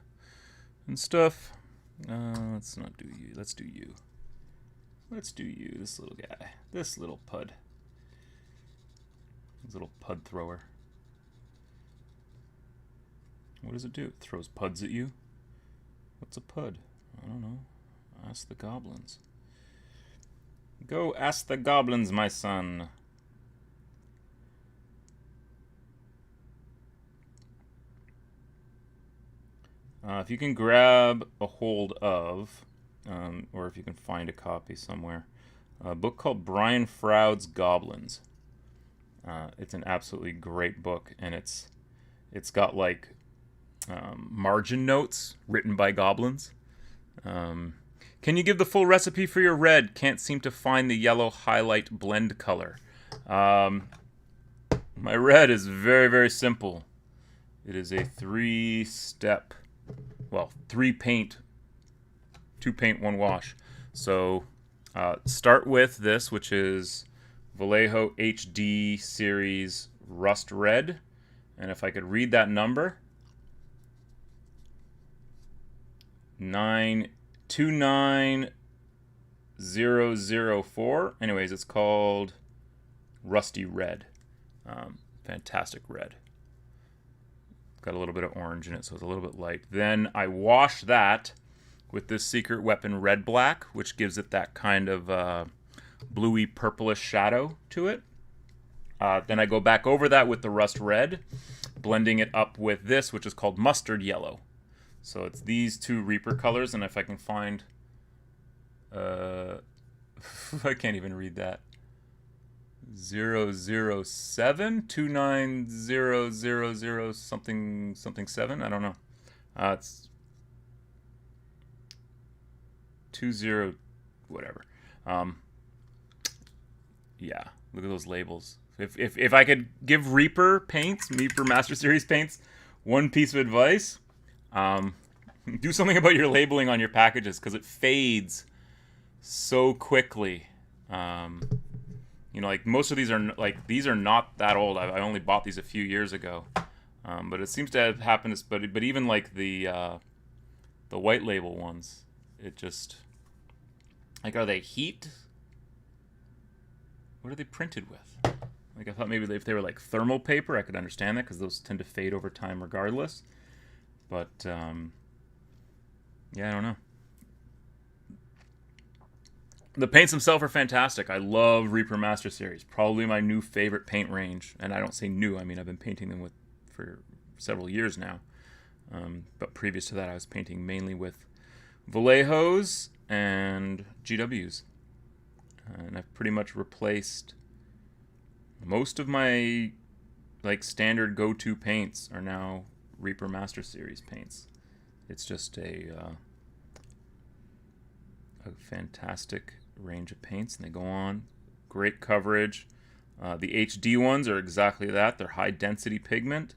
and stuff. Let's not do you. Let's do you. Let's do you, this little guy. This little pud. This little pud thrower. What does it do? It throws puds at you? What's a pud? I don't know. Ask the goblins. Go ask the goblins, my son. If you can grab a hold of, or if you can find a copy somewhere, a book called Brian Froud's Goblins. It's an absolutely great book, and it's got like margin notes written by goblins. Can you give the full recipe for your red? Can't seem to find the yellow highlight blend color. My red is very, very simple. It is a 3-step, well, 3 paint, 2 paint, 1 wash. So start with this, which is Vallejo HD Series Rust Red. And if I could read that number, 929004. Anyways, it's called Rusty Red. Fantastic red. Got a little bit of orange in it, so it's a little bit light. Then I wash that with this Secret Weapon Red Black, which gives it that kind of bluey purplish shadow to it. Then I go back over that with the Rust Red, blending it up with this, which is called Mustard Yellow. So it's these 2 Reaper colors, and if I can find... I can't even read that. 007-29000 something 7. I don't know. It's 20 whatever. Yeah, look at those labels. If I could give Reaper paints, Reaper Master Series paints, one piece of advice, do something about your labeling on your packages, because it fades so quickly. You know, like most of these are these are not that old. I only bought these a few years ago, but it seems to have happened. But even like the white label ones, it just like, are they heat? What are they printed with? Like, I thought maybe if they were like thermal paper, I could understand that, because those tend to fade over time regardless. But yeah, I don't know. The paints themselves are fantastic. I love Reaper Master Series. Probably my new favorite paint range. And I don't say new. I mean, I've been painting them for several years now. But previous to that, I was painting mainly with Vallejos and GWs. And I've pretty much replaced most of my like standard go-to paints are now Reaper Master Series paints. It's just a fantastic range of paints, and they go on. Great coverage. The HD ones are exactly that. They're high density pigment.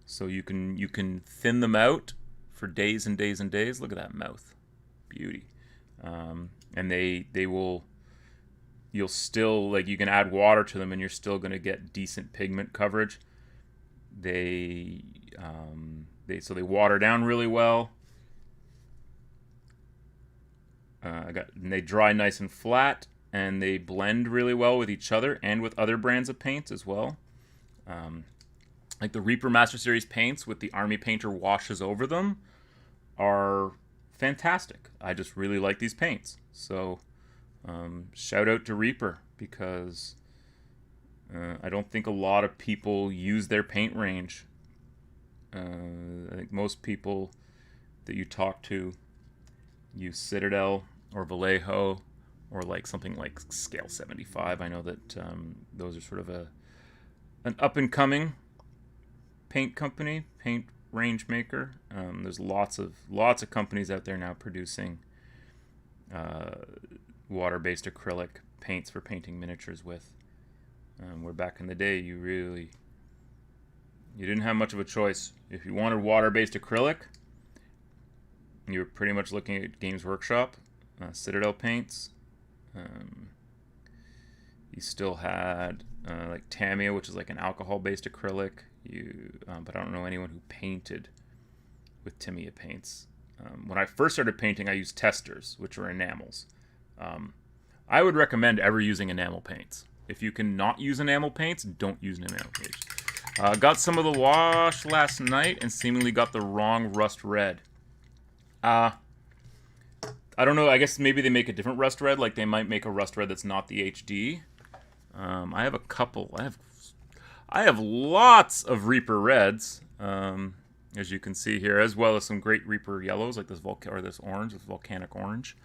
So you can thin them out for days and days and days. Look at that mouth, beauty. And you'll still, like, you can add water to them and you're still going to get decent pigment coverage. They water down really well. And they dry nice and flat, and they blend really well with each other and with other brands of paints as well. Like the Reaper Master Series paints with the Army Painter washes over them are fantastic. I just really like these paints. So shout out to Reaper, because I don't think a lot of people use their paint range. I think most people that you talk to use Citadel or Vallejo or like something like Scale 75. I know that those are sort of an up-and-coming paint company, paint range maker. There's lots of companies out there now producing water-based acrylic paints for painting miniatures with. Where back in the day, you didn't have much of a choice. If you wanted water-based acrylic, you were pretty much looking at Games Workshop, Citadel paints. You still had like Tamiya, which is like an alcohol-based acrylic. But I don't know anyone who painted with Tamiya paints. When I first started painting, I used testers, which are enamels. I would recommend ever using enamel paints. If you can not use enamel paints, don't use an enamel paint. Got some of the wash last night and seemingly got the wrong rust red. I don't know. I guess maybe they make a different rust red. Like they might make a rust red that's not the HD. I have a couple. I have lots of Reaper reds, as you can see here, as well as some great Reaper yellows, like this this orange, this volcanic orange.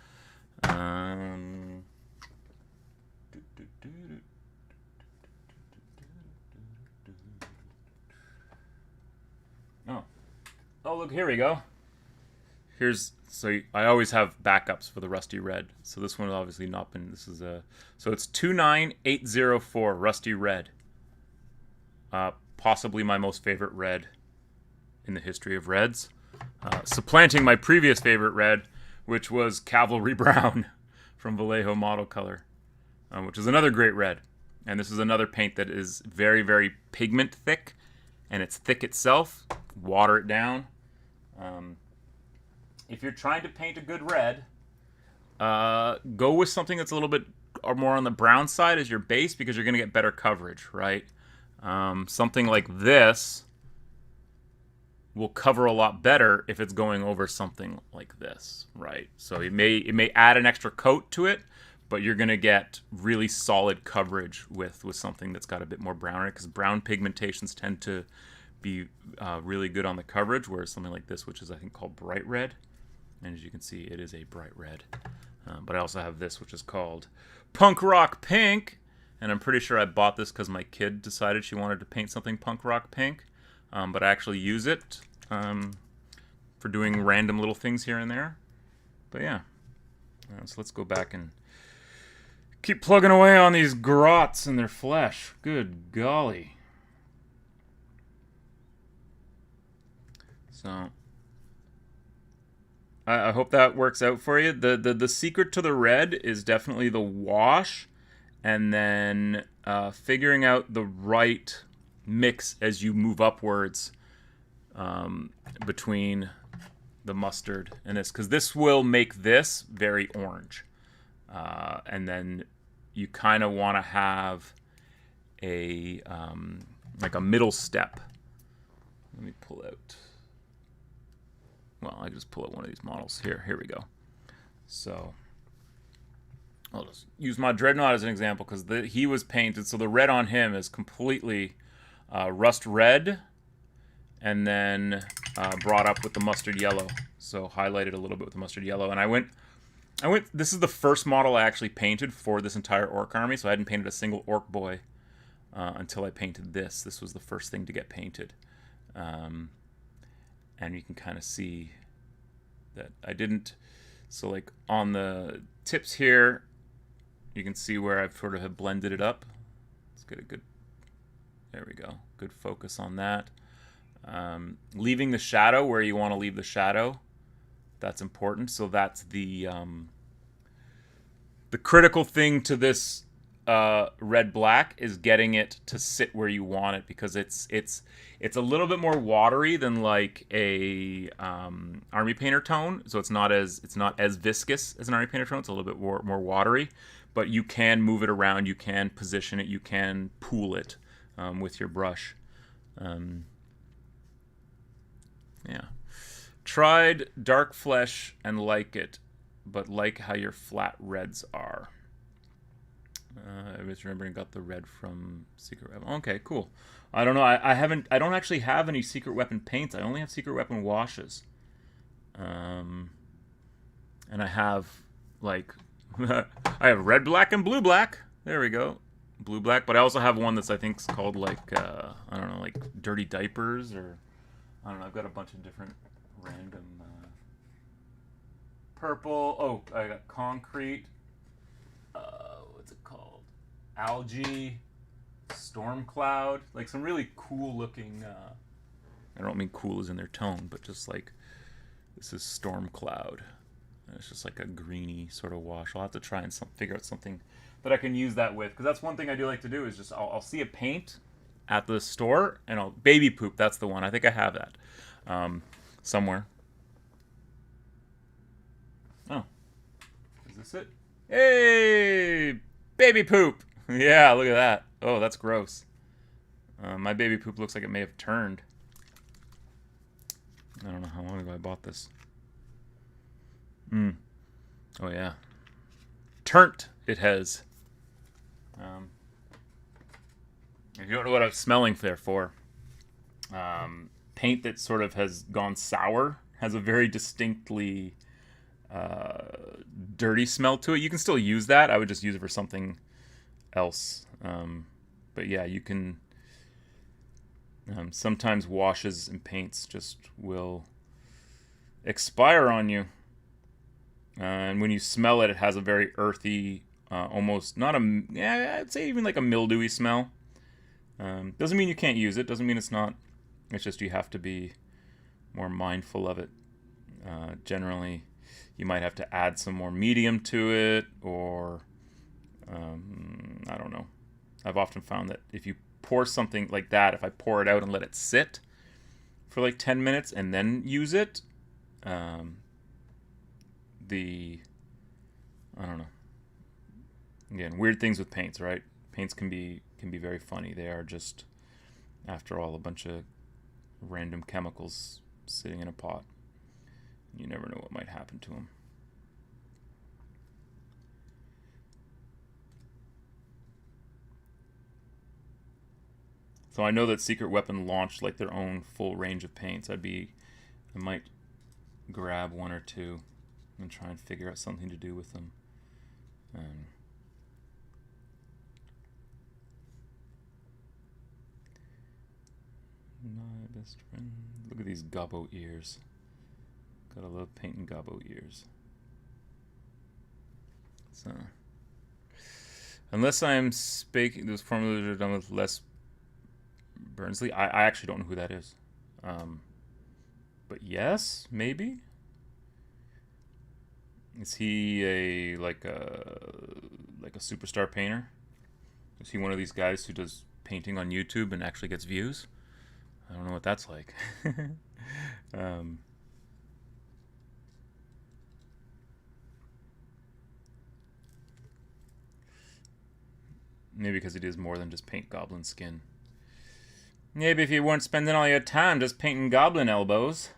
Oh, look, here we go. So I always have backups for the Rusty Red. So this one has obviously not been, so it's 29804 Rusty Red. Possibly my most favorite red in the history of reds. Supplanting my previous favorite red, which was Cavalry Brown from Vallejo Model Color, which is another great red. And this is another paint that is very, very pigment thick, and it's thick itself. Water it down. If you're trying to paint a good red, go with something that's a little bit more on the brown side as your base, because you're going to get better coverage, right? Something like this will cover a lot better if it's going over something like this, right? So it may add an extra coat to it, but you're going to get really solid coverage with something that's got a bit more brown in it, because brown pigmentations tend to be really good on the coverage, whereas something like this, which is I think called bright red, and as you can see, it is a bright red. But I also have this, which is called Punk Rock Pink, and I'm pretty sure I bought this because my kid decided she wanted to paint something punk rock pink, but I actually use it for doing random little things here and there. But yeah, so let's go back and keep plugging away on these grots in their flesh. Good golly. So I hope that works out for you. The secret to the red is definitely the wash, and then figuring out the right mix as you move upwards between the mustard and this, because this will make this very orange. And then you kind of want to have a like a middle step. Let me pull out. Well, I just pull out one of these models here. Here we go. So I'll just use my Dreadnought as an example, because he was painted. So the red on him is completely rust red, and then brought up with the mustard yellow. So highlighted a little bit with the mustard yellow. And I went. This is the first model I actually painted for this entire orc army. So I hadn't painted a single orc boy until I painted this. This was the first thing to get painted. And you can kind of see that I didn't. So like on the tips here, you can see where I've sort of have blended it up. Let's get a good, there we go. Good focus on that. Leaving the shadow where you want to leave the shadow. That's important. So that's the critical thing to this red black is getting it to sit where you want it, because it's a little bit more watery than like a army painter tone. So it's not as viscous as an army painter tone. It's a little bit more watery, but you can move it around. You can position it. You can pool it with your brush. Yeah. Tried dark flesh and like it, but like how your flat reds are. I was remembering got the red from Secret Weapon. Okay, cool. I don't know. I don't actually have any Secret Weapon paints. I only have Secret Weapon washes. And I have like I have red black and blue black. There we go. Blue black, but I also have one that's I think's called like I don't know, like Dirty Diapers, or I don't know. I've got a bunch of different random purple. Oh, I got concrete. What's it called? Algae, storm cloud. Like some really cool looking. I don't mean cool as in their tone, but just like this is storm cloud. And it's just like a greeny sort of wash. I'll have to try and figure out something that I can use that with, because that's one thing I do like to do is just I'll see a paint at the store and I'll baby poop. That's the one. I think I have that somewhere. Oh, is this it? Hey, baby poop. Yeah, look at that. Oh, that's gross. My baby poop looks like it may have turned. I don't know how long ago I bought this. Oh yeah, turnt it has. If you don't know what I'm smelling there for, paint that sort of has gone sour has a very distinctly dirty smell to it. You can still use that. I would just use it for something else. But yeah, you can. Sometimes washes and paints just will expire on you. And when you smell it, it has a very earthy, almost not a, yeah, I'd say even like a mildewy smell. Doesn't mean you can't use it. Doesn't mean it's not. It's just you have to be more mindful of it. Generally, you might have to add some more medium to it, or I don't know. I've often found that if you pour something like that, if I pour it out and let it sit for like 10 minutes and then use it, I don't know. Again, weird things with paints, right? Paints can be very funny. They are just, after all, a bunch of random chemicals sitting in a pot. You never know what might happen to them. So I know that Secret Weapon launched like their own full range of paints. I might grab one or two and try and figure out something to do with them. My best friend. Look at these gobbo ears. Gotta love painting gobbo ears. So, unless I'm speaking, those formulas are done with Les Burnsley. I actually don't know who that is. But yes, maybe. Is he a superstar painter? Is he one of these guys who does painting on YouTube and actually gets views? I don't know what that's like. Maybe because he does more than just paint goblin skin. Maybe if you weren't spending all your time just painting goblin elbows.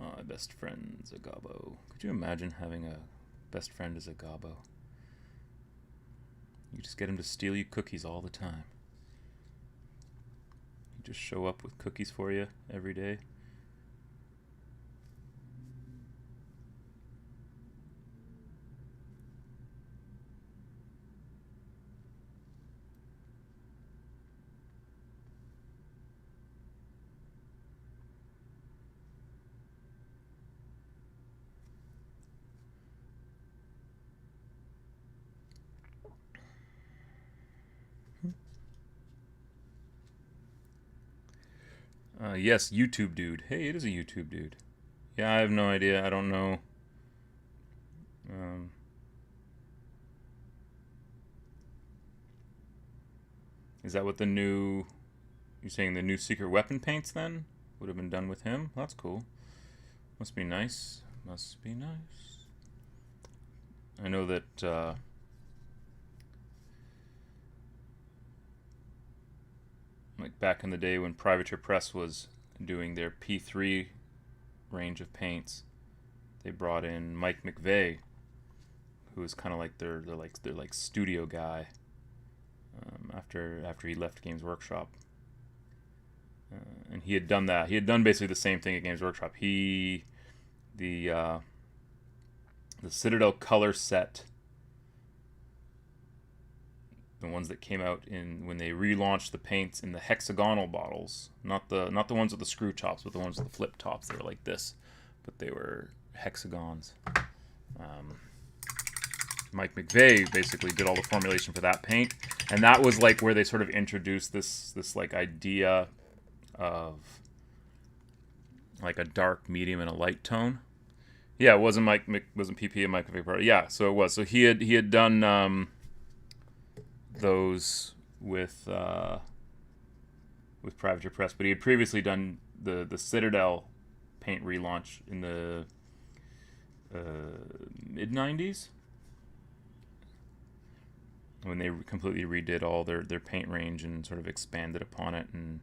Oh, my best friend's a gobbo. Could you imagine having a best friend as a gobbo? You just get him to steal you cookies all the time. You just show up with cookies for you every day. Yes, YouTube dude. Hey, it is a YouTube dude. Yeah, I have no idea. I don't know. Is that what the new... You're saying the new secret weapon paints then? Would have been done with him? That's cool. Must be nice. Must be nice. I know that... like back in the day when Privateer Press was doing their P3 range of paints, they brought in Mike McVeigh, who was kind of like their studio guy. After he left Games Workshop, and he had done that. He had done basically the same thing at Games Workshop. The Citadel color set, the ones that came out in when they relaunched the paints in the hexagonal bottles, not the ones with the screw tops, but the ones with the flip tops. They were like this, but they were hexagons. Mike McVeigh basically did all the formulation for that paint, and that was like where they sort of introduced this like idea of like a dark, medium, and a light tone. Yeah, it wasn't PP and Mike McVeigh. Yeah, so it was. So he had done those with Privateer Press, but he had previously done the Citadel paint relaunch in the mid '90s. When they completely redid all their paint range and sort of expanded upon it. And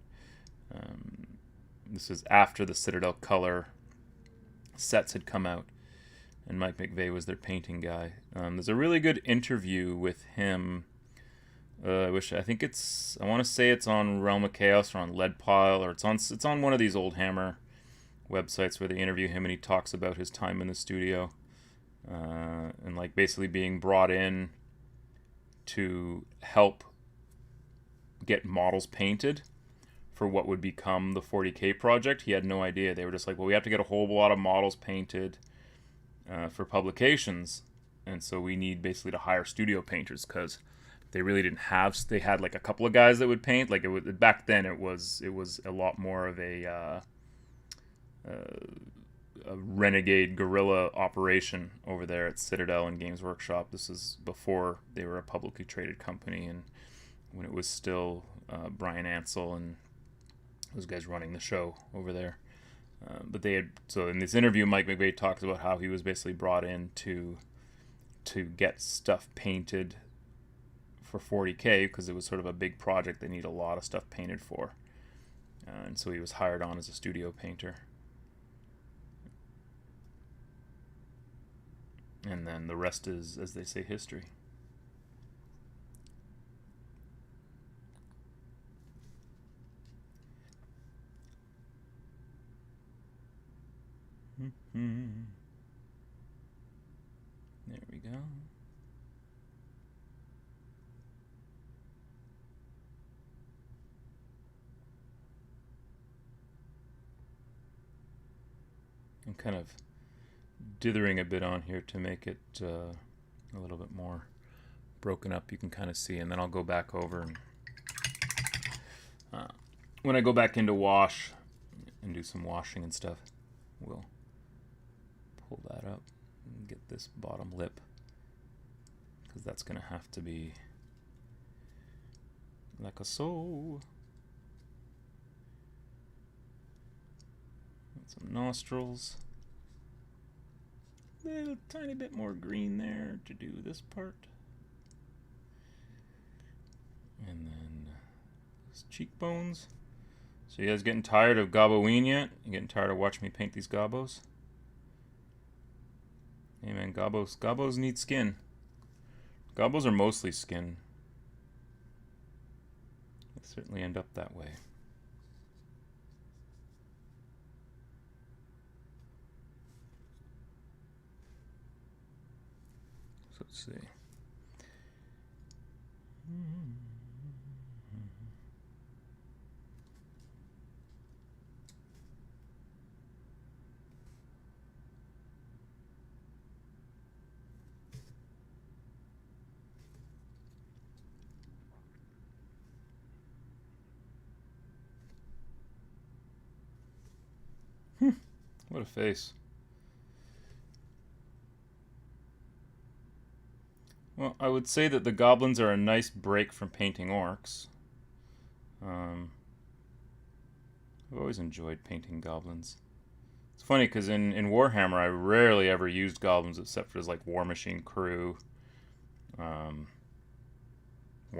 this is after the Citadel color sets had come out, and Mike McVeigh was their painting guy. There's a really good interview with him. I want to say it's on Realm of Chaos or on Lead Pile, or it's on one of these old Hammer websites where they interview him and he talks about his time in the studio, and like basically being brought in to help get models painted for what would become the 40K project. He had no idea. They were just like, well, we have to get a whole lot of models painted for publications, and so we need basically to hire studio painters, because they really didn't have... They had like a couple of guys that would paint. Like back then it was a lot more of a renegade guerrilla operation over there at Citadel and Games Workshop. This is before they were a publicly traded company, and when it was still Brian Ansell and those guys running the show over there. But they had... So in this interview, Mike McVeigh talks about how he was basically brought in to get stuff painted for 40K, because it was sort of a big project they need a lot of stuff painted for. And so he was hired on as a studio painter. And then the rest is, as they say, history. There we go. I'm kind of dithering a bit on here to make it a little bit more broken up. You can kind of see, and then I'll go back over and when I go back into wash and do some washing and stuff, we'll pull that up and get this bottom lip, because that's gonna have to be like a so. Some nostrils. A little tiny bit more green there to do this part. And then his cheekbones. So you guys getting tired of GOBBOWEEN yet? You getting tired of watching me paint these gobbos? Hey man, gobbos need skin. Gobbos are mostly skin. They certainly end up that way. So let's see. What a face. Well, I would say that the goblins are a nice break from painting orcs. I've always enjoyed painting goblins. It's funny because in Warhammer I rarely ever used goblins except for like War Machine Crew. War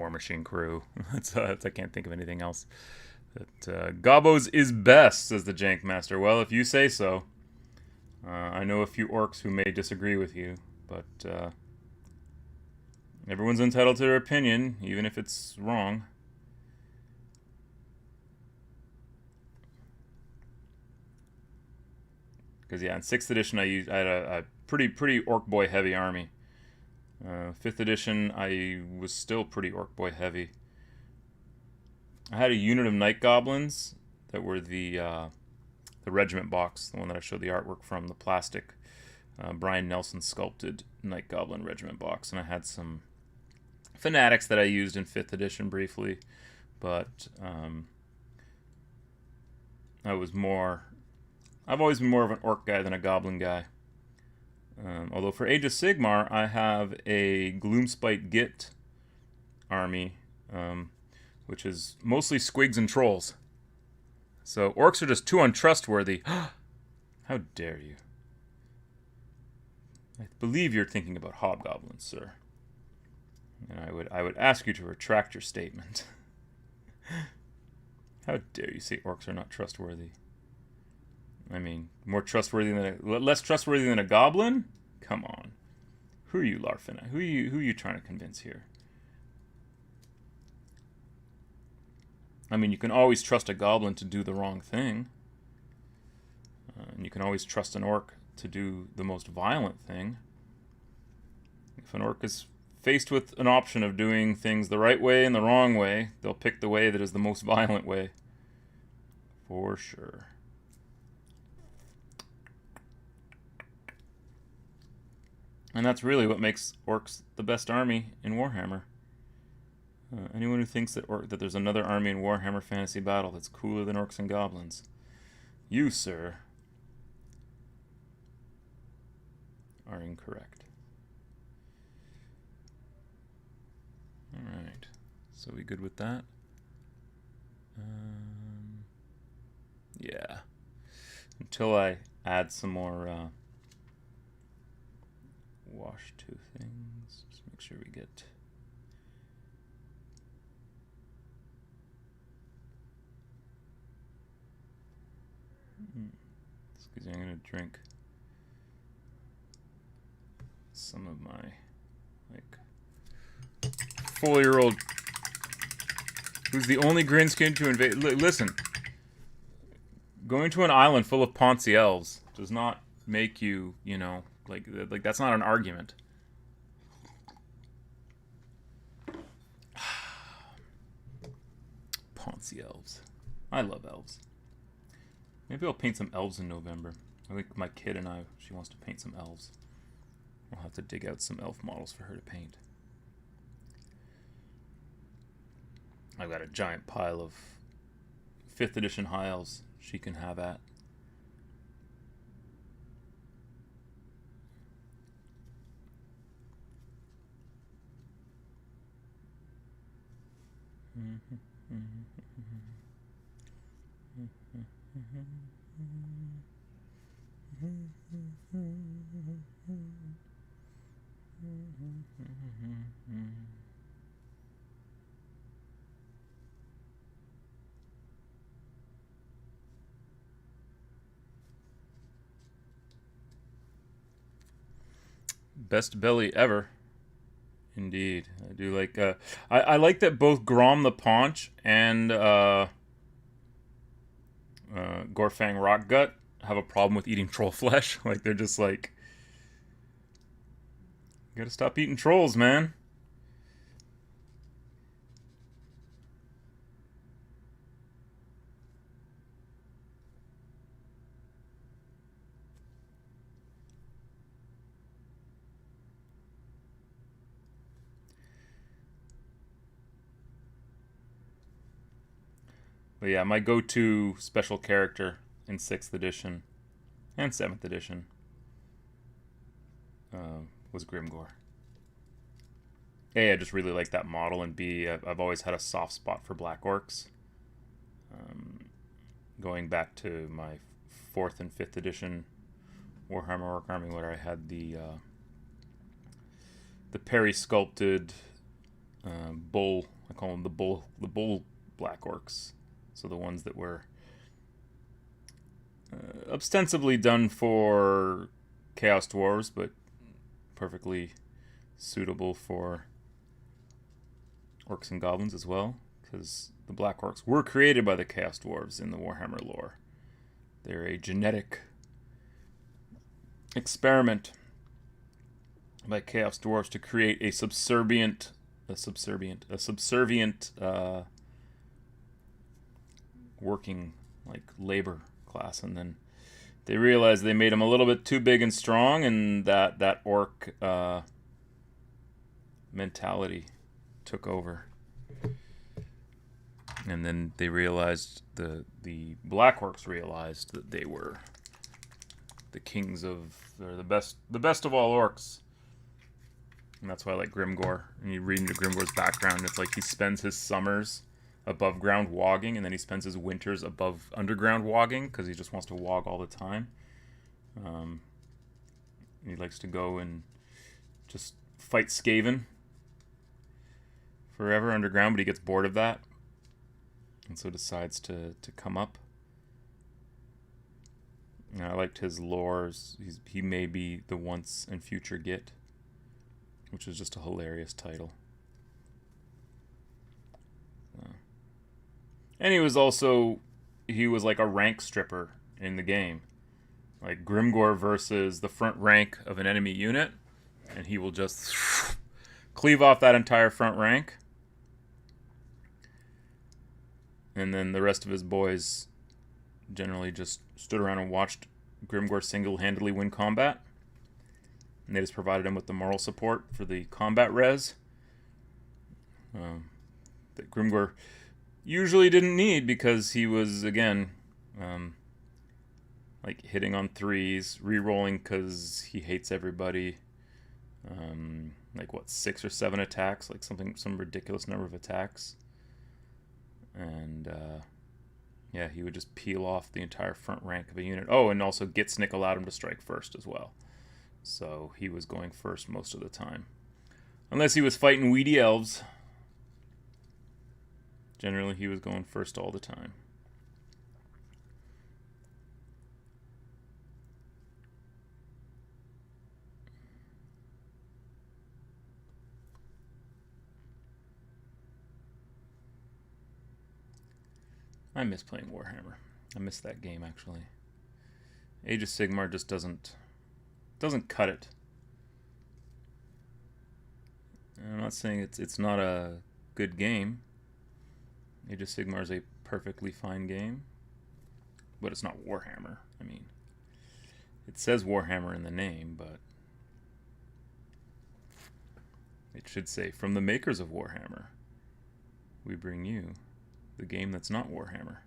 Machine Crew. I can't think of anything else. But, Gobbos is best, says the Jank Master. Well, if you say so. I know a few orcs who may disagree with you, but everyone's entitled to their opinion, even if it's wrong. Because yeah, in 6th edition I had a pretty Orc Boy heavy army. 5th edition I was still pretty Orc Boy heavy. I had a unit of Night Goblins that were the regiment box, the one that I showed the artwork from, the plastic Brian Nelson sculpted Night Goblin regiment box, and I had some fanatics that I used in 5th edition briefly, but I've always been more of an orc guy than a goblin guy. Although for Age of Sigmar, I have a Gloomspite Git army, which is mostly squigs and trolls. So orcs are just too untrustworthy. How dare you? I believe you're thinking about hobgoblins, sir. And I would ask you to retract your statement. How dare you say orcs are not trustworthy? I mean, less trustworthy than a goblin? Come on. Who are you larfing at? Who are you trying to convince here? I mean, you can always trust a goblin to do the wrong thing. And you can always trust an orc to do the most violent thing. If an orc is faced with an option of doing things the right way and the wrong way, they'll pick the way that is the most violent way. For sure. And that's really what makes orcs the best army in Warhammer. Anyone who thinks that there's another army in Warhammer Fantasy Battle that's cooler than orcs and goblins, you, sir, are incorrect. Alright, so we good with that? Yeah. Until I add some more wash to things. Just make sure we get... Excuse me, I'm going to drink some of my, like, 4-year-old who's the only Grinskin to invade... Listen, going to an island full of Ponzi elves does not make you, you know, like that's not an argument. Ponzi elves. I love elves. Maybe I'll paint some elves in November. I think my kid and she wants to paint some elves. I'll have to dig out some elf models for her to paint. I've got a giant pile of 5th edition high elves she can have at. Best belly ever. Indeed. I do like... I like that both Grom the Paunch and Gorfang Rockgut have a problem with eating troll flesh. Like, they're just like... You gotta stop eating trolls, man. But yeah, my go-to special character in 6th edition and 7th edition was Grimgor. A, I just really like that model, and B, I've always had a soft spot for Black Orcs. Going back to my 4th and 5th edition Warhammer Orc Army, where I had the peri-sculpted bull. I call them the bull Black Orcs. So the ones that were ostensibly done for Chaos Dwarves, but perfectly suitable for Orcs and Goblins as well, because the Black Orcs were created by the Chaos Dwarves in the Warhammer lore. They're a genetic experiment by Chaos Dwarves to create a subservient working, like, labor class, and then they realized they made them a little bit too big and strong, and that orc mentality took over. And then they realized, the Black Orcs realized that they were the kings of, or the best of all orcs. And that's why I like Grimgor. And you read into Grimgor's background, it's like he spends his summers above ground wogging, and then he spends his winters above underground wogging, because he just wants to wog all the time. He likes to go and just fight Skaven forever underground, but he gets bored of that, and so decides to come up. And I liked his lore. He may be the once and future Git, which is just a hilarious title. And he was like a rank stripper in the game. Like Grimgor versus the front rank of an enemy unit, and he will just cleave off that entire front rank. And then the rest of his boys generally just stood around and watched Grimgor single-handedly win combat. And they just provided him with the moral support for the combat res that Grimgor usually didn't need, because he was, again, like hitting on 3s, re-rolling because he hates everybody. Like, what, 6 or 7 attacks? Like some ridiculous number of attacks. And, yeah, he would just peel off the entire front rank of a unit. Oh, and also Gitsnick allowed him to strike first as well. So he was going first most of the time. Unless he was fighting weedy elves. Generally, he was going first all the time. I miss playing Warhammer. I miss that game, actually. Age of Sigmar just doesn't cut it. And I'm not saying it's not a good game. Age of Sigmar is a perfectly fine game, but it's not Warhammer. I mean, it says Warhammer in the name, but it should say, from the makers of Warhammer, we bring you the game that's not Warhammer.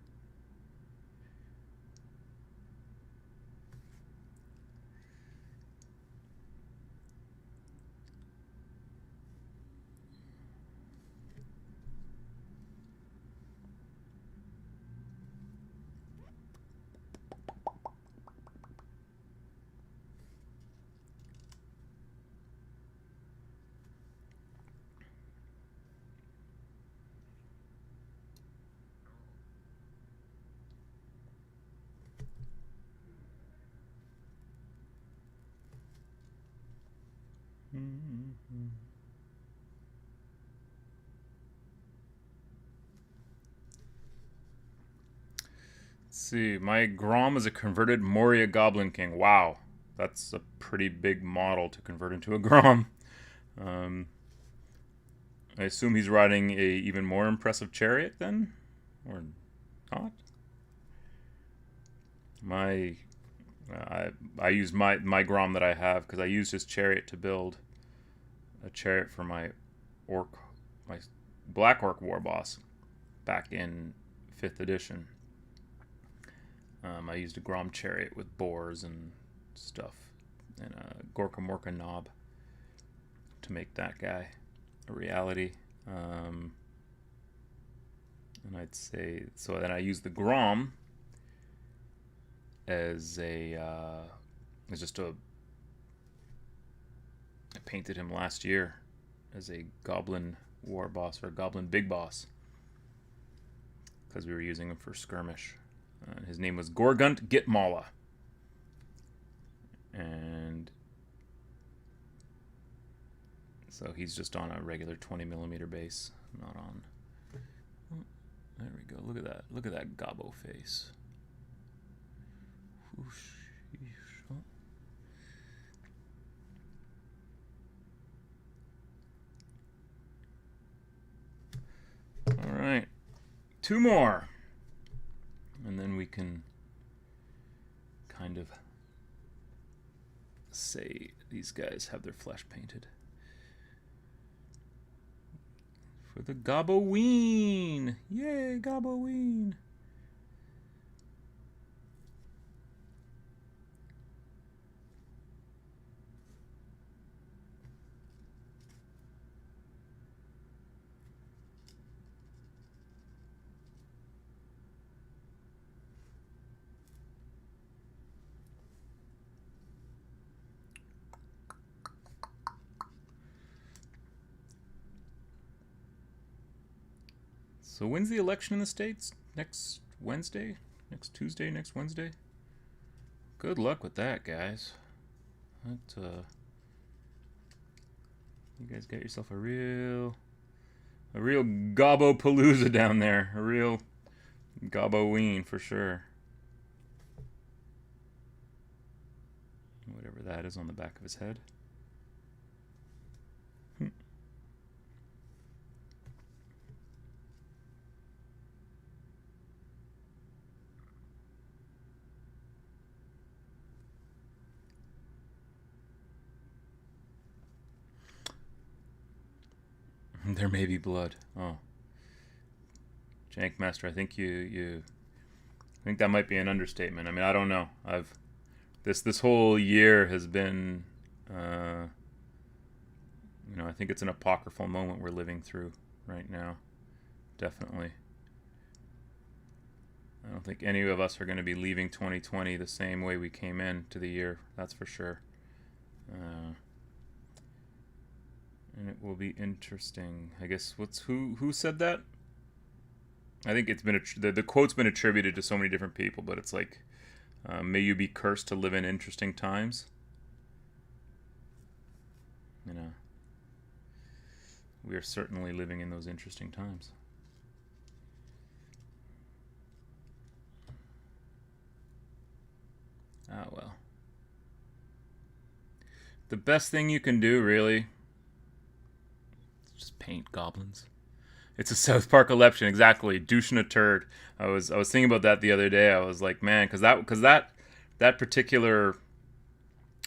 Let's see. My Grom is a converted Moria Goblin King. Wow. That's a pretty big model to convert into a Grom. I assume he's riding a even more impressive chariot then? Or not? I use my Grom that I have, because I used his chariot to build a chariot for my Black Orc war boss back in 5th edition. I used a Grom chariot with boars and stuff, and a Gorka Morka knob to make that guy a reality. And I'd say, so then I used the Grom as just a, I painted him last year as a goblin war boss, or a goblin big boss, because we were using him for skirmish. His name was Gorgunt Gitmala, and so he's just on a regular 20mm base, not on. Oh, there we go. Look at that. Look at that gobbo face. Whoosh. All right, 2 more, and then we can kind of say these guys have their flesh painted for the GOBBOWEEN. Yay, GOBBOWEEN! So when's the election in the States? Next Wednesday? Next Tuesday? Next Wednesday? Good luck with that, guys. You guys got yourself a real Gobbopalooza down there. A real GOBBOWEEN for sure. Whatever that is on the back of his head. There may be blood. Oh, Jankmaster, I think I think that might be an understatement. I mean, I don't know. This whole year has been, I think it's an apocryphal moment we're living through right now. Definitely. I don't think any of us are going to be leaving 2020 the same way we came in to the year. That's for sure. And it will be interesting. I guess who said that? I think it's been the quote's been attributed to so many different people, but it's like, may you be cursed to live in interesting times. We are certainly living in those interesting times. Ah, well. The best thing you can do, really, just paint goblins. It's a South Park election, exactly. Douche and a turd. I was thinking about that the other day. I was like, man, because that particular,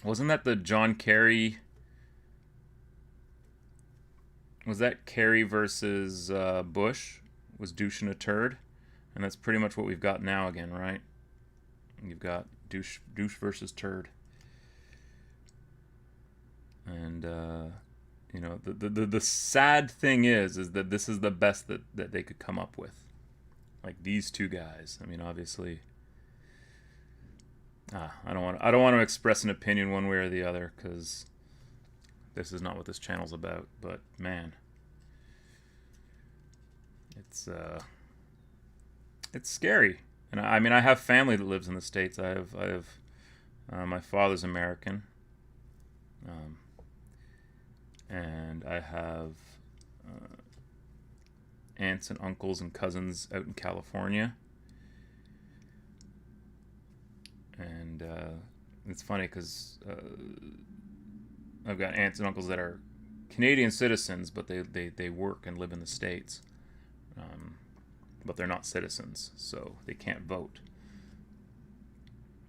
wasn't that the John Kerry? Was that Kerry versus Bush? Was douche and a turd, and that's pretty much what we've got now again, right? You've got douche versus turd, and the sad thing is that this is the best that they could come up with. Like these two guys. I mean, obviously, I don't want to express an opinion one way or the other, because this is not what this channel's about. But man, it's scary. And I mean, I have family that lives in the States. I have my father's American. And I have aunts and uncles and cousins out in California. And it's funny because I've got aunts and uncles that are Canadian citizens, but they work and live in the States. But they're not citizens, so they can't vote.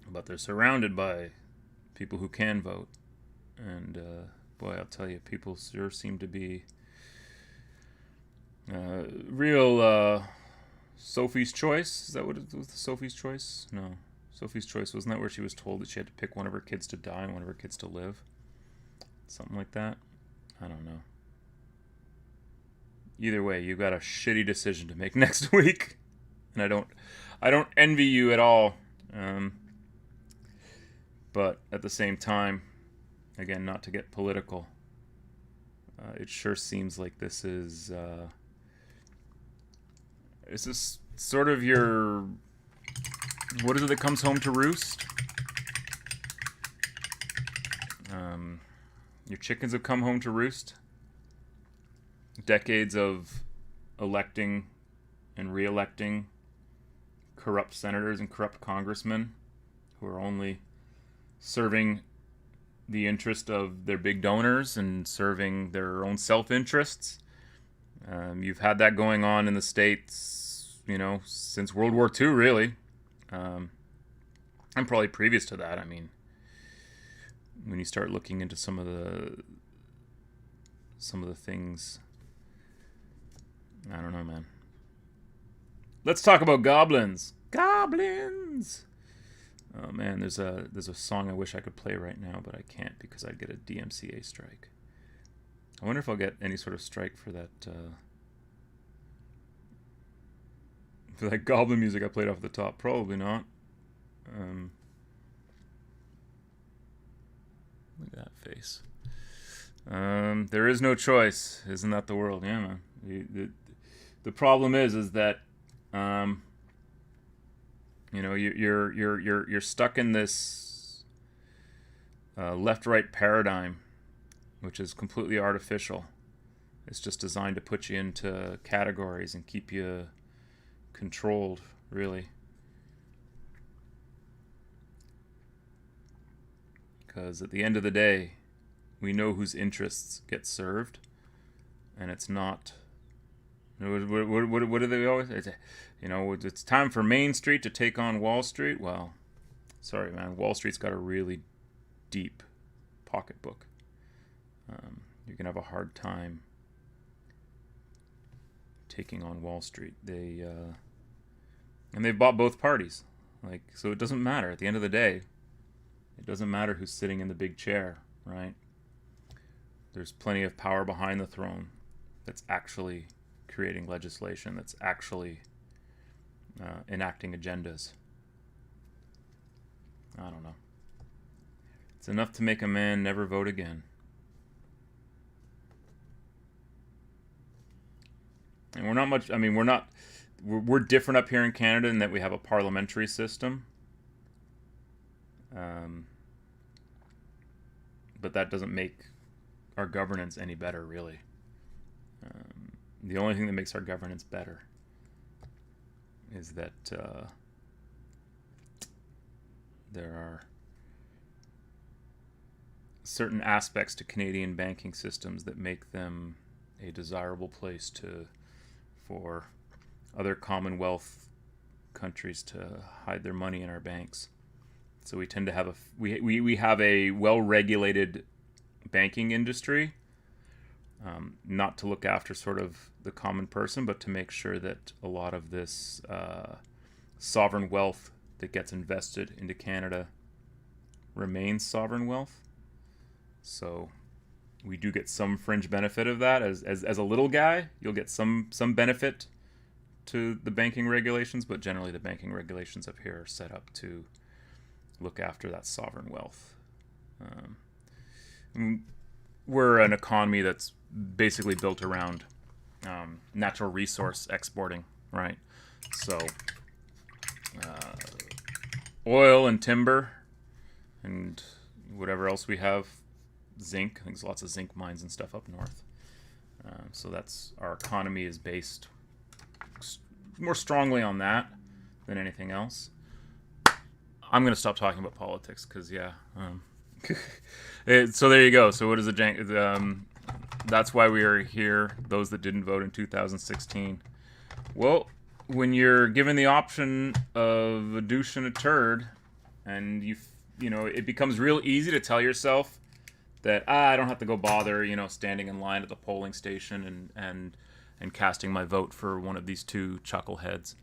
But they're surrounded by people who can vote. And boy, I'll tell you, people sure seem to be real Sophie's Choice. Is that what it was? Sophie's Choice? No. Sophie's Choice, wasn't that where she was told that she had to pick one of her kids to die and one of her kids to live? Something like that? I don't know. Either way, you've got a shitty decision to make next week. And I don't envy you at all. But at the same time, again, not to get political, it sure seems like this is sort of your, what is it that comes home to roost? Your chickens have come home to roost. Decades of electing and re-electing corrupt senators and corrupt congressmen who are only serving the interest of their big donors and serving their own self-interests. You've had that going on in the States, since World War II, really. And probably previous to that. I mean, when you start looking into some of the things, I don't know, man. Let's talk about goblins. Goblins! Oh man, there's a song I wish I could play right now, but I can't because I'd get a DMCA strike. I wonder if I'll get any sort of strike for that goblin music I played off the top. Probably not. Look at that face. There is no choice. Isn't that the world? Yeah, man. The problem is that you're stuck in this left-right paradigm, which is completely artificial. It's just designed to put you into categories and keep you controlled, really. Because at the end of the day, we know whose interests get served, and it's not. What do they always say? It's time for Main Street to take on Wall Street. Well, sorry, man. Wall Street's got a really deep pocketbook. You're gonna have a hard time taking on Wall Street. And they've bought both parties. So it doesn't matter. At the end of the day, it doesn't matter who's sitting in the big chair, right? There's plenty of power behind the throne that's actually creating legislation, that's actually enacting agendas. I don't know. It's enough to make a man never vote again. And we're not much, we're different up here in Canada in that we have a parliamentary system. But that doesn't make our governance any better, really. The only thing that makes our governance better is that there are certain aspects to Canadian banking systems that make them a desirable place for other Commonwealth countries to hide their money in our banks. So we tend to have we have a well-regulated banking industry, not to look after sort of the common person, but to make sure that a lot of this sovereign wealth that gets invested into Canada remains sovereign wealth. So we do get some fringe benefit of that. As a little guy, you'll get some benefit to the banking regulations, but generally the banking regulations up here are set up to look after that sovereign wealth. We're an economy that's basically built around natural resource exporting, right? So oil and timber and whatever else we have, zinc. I think there's lots of zinc mines and stuff up north. So that's, our economy is based more strongly on that than anything else. I'm going to stop talking about politics because, so there you go. So what is the that's why we are here, those that didn't vote in 2016. Well, when you're given the option of a douche and a turd, and it becomes real easy to tell yourself that I don't have to go bother, standing in line at the polling station and casting my vote for one of these two chuckleheads.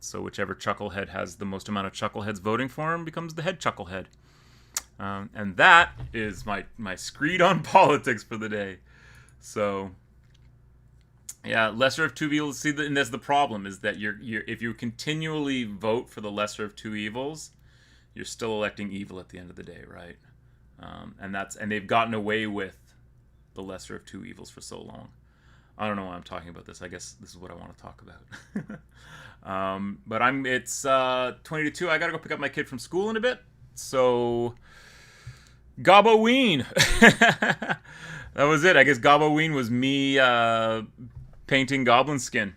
So whichever chucklehead has the most amount of chuckleheads voting for him becomes the head chucklehead. And that is my screed on politics for the day. So, yeah, lesser of two evils. See, and that's the problem, is that you're if you continually vote for the lesser of two evils, you're still electing evil at the end of the day, right? And they've gotten away with the lesser of two evils for so long. I don't know why I'm talking about this. I guess this is what I want to talk about. But it's 20 to 2. I gotta go pick up my kid from school in a bit. So, GOBBOWEEN. That was it. I guess GOBBOWEEN was me painting goblin skin.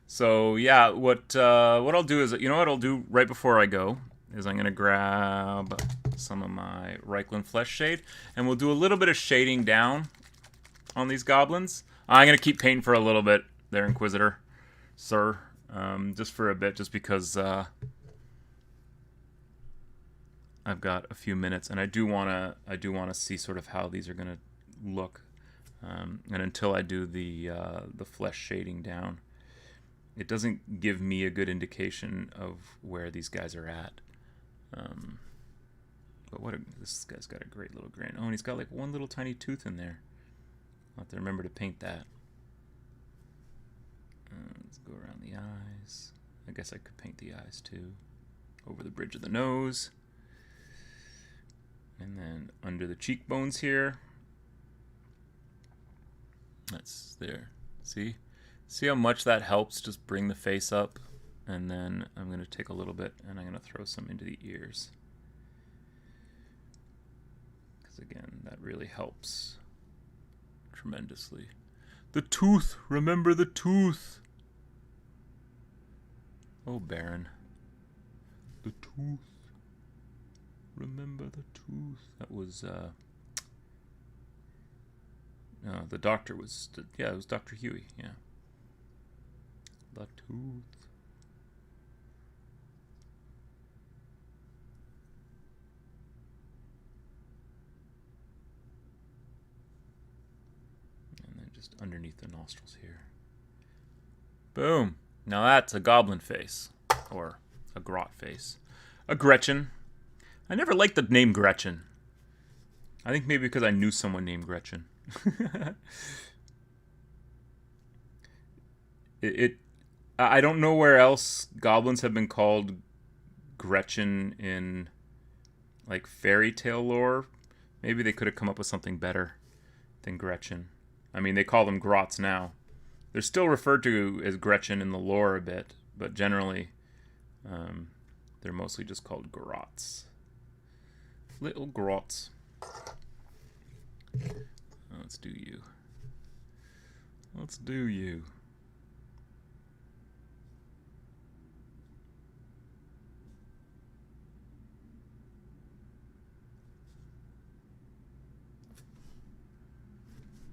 So yeah, what I'll do is, you know what I'll do right before I go is I'm gonna grab some of my Reichland Flesh Shade, and we'll do a little bit of shading down on these goblins. I'm gonna keep painting for a little bit there, Inquisitor, sir, just for a bit, just because I've got a few minutes, and I do wanna see sort of how these are gonna look, and until I do the flesh shading down, it doesn't give me a good indication of where these guys are at. But this guy's got a great little grin. Oh, and he's got like one little tiny tooth in there. I'll have to remember to paint that. Let's go around the eyes. I guess I could paint the eyes too. Over the bridge of the nose. And then under the cheekbones here. That's there. See? See how much that helps just bring the face up? And then I'm going to take a little bit and I'm going to throw some into the ears. Because again, that really helps tremendously. The tooth! Remember the tooth! Oh, Baron. The tooth. Remember the tooth. That was, no, the doctor was, yeah, it was Dr. Huey, yeah. The tooth. And then just underneath the nostrils here. Boom. Now that's a goblin face. Or a grot face. A Gretchen. I never liked the name Gretchen. I think maybe because I knew someone named Gretchen. I don't know where else goblins have been called Gretchen in like fairy tale lore. Maybe they could have come up with something better than Gretchen. I mean, they call them grots now. They're still referred to as Gretchen in the lore a bit, but generally they're mostly just called grots. Little grots. Let's do you. Let's do you.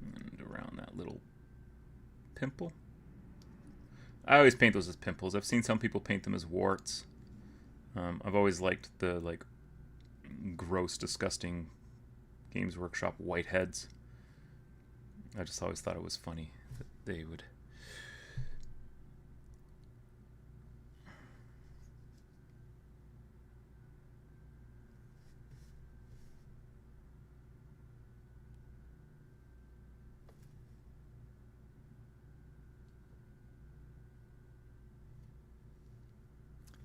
And around that little pimple. I always paint those as pimples. I've seen some people paint them as warts. I've always liked the like gross, disgusting Games Workshop whiteheads. I just always thought it was funny that they would.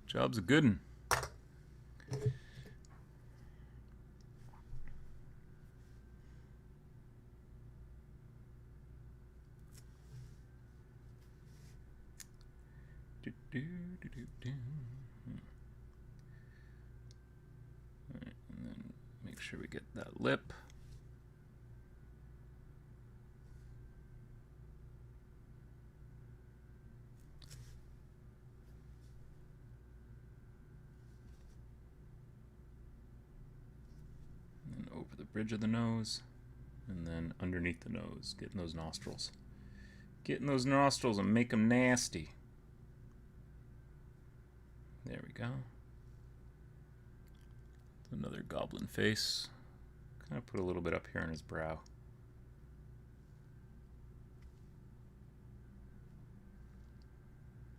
Job's a good 'un. Alright, and then make sure we get that lip. And then over the bridge of the nose, and then underneath the nose, getting those nostrils. Getting those nostrils and make them nasty. There we go. Another goblin face. Kind of put a little bit up here on his brow.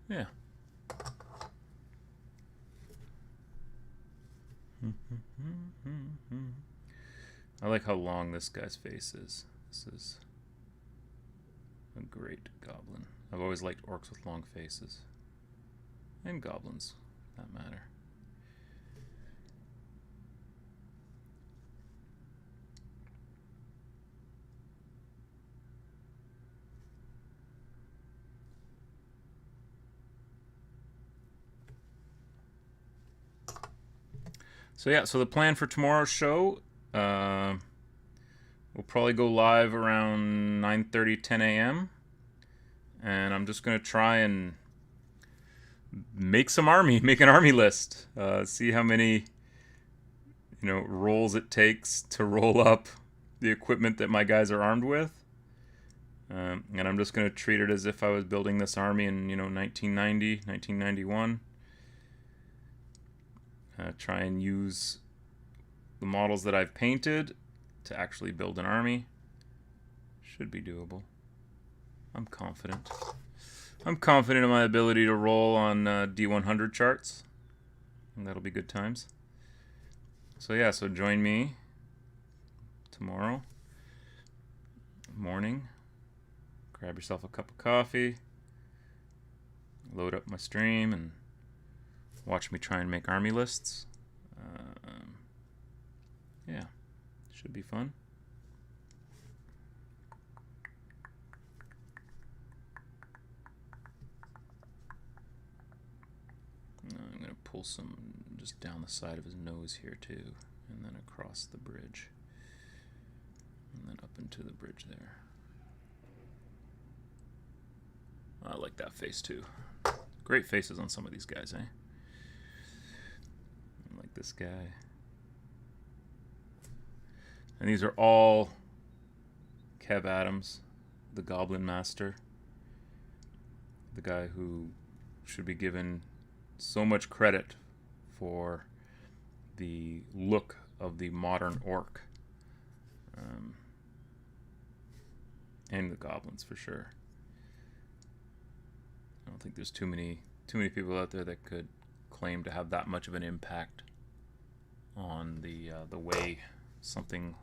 Yeah. I like how long this guy's face is. This is a great goblin. I've always liked orcs with long faces. And goblins, for that matter. So yeah, so the plan for tomorrow's show, we'll probably go live around 9:30, 10 a.m. And I'm just going to try and make an army list. See how many, rolls it takes to roll up the equipment that my guys are armed with. And I'm just going to treat it as if I was building this army in, 1990, 1991. Try and use the models that I've painted to actually build an army. Should be doable. I'm confident. I'm confident in my ability to roll on D100 charts. And that'll be good times. So yeah, so join me tomorrow morning. Grab yourself a cup of coffee. Load up my stream and watch me try and make army lists. Yeah, should be fun. I'm going to pull some just down the side of his nose here too, and then across the bridge, and then up into the bridge there. I like that face too. Great faces on some of these guys, eh? Like this guy. And these are all Kev Adams, the Goblin Master. The guy who should be given so much credit for the look of the modern orc. And the goblins for sure. I don't think there's too many people out there that could claim to have that much of an impact on the way something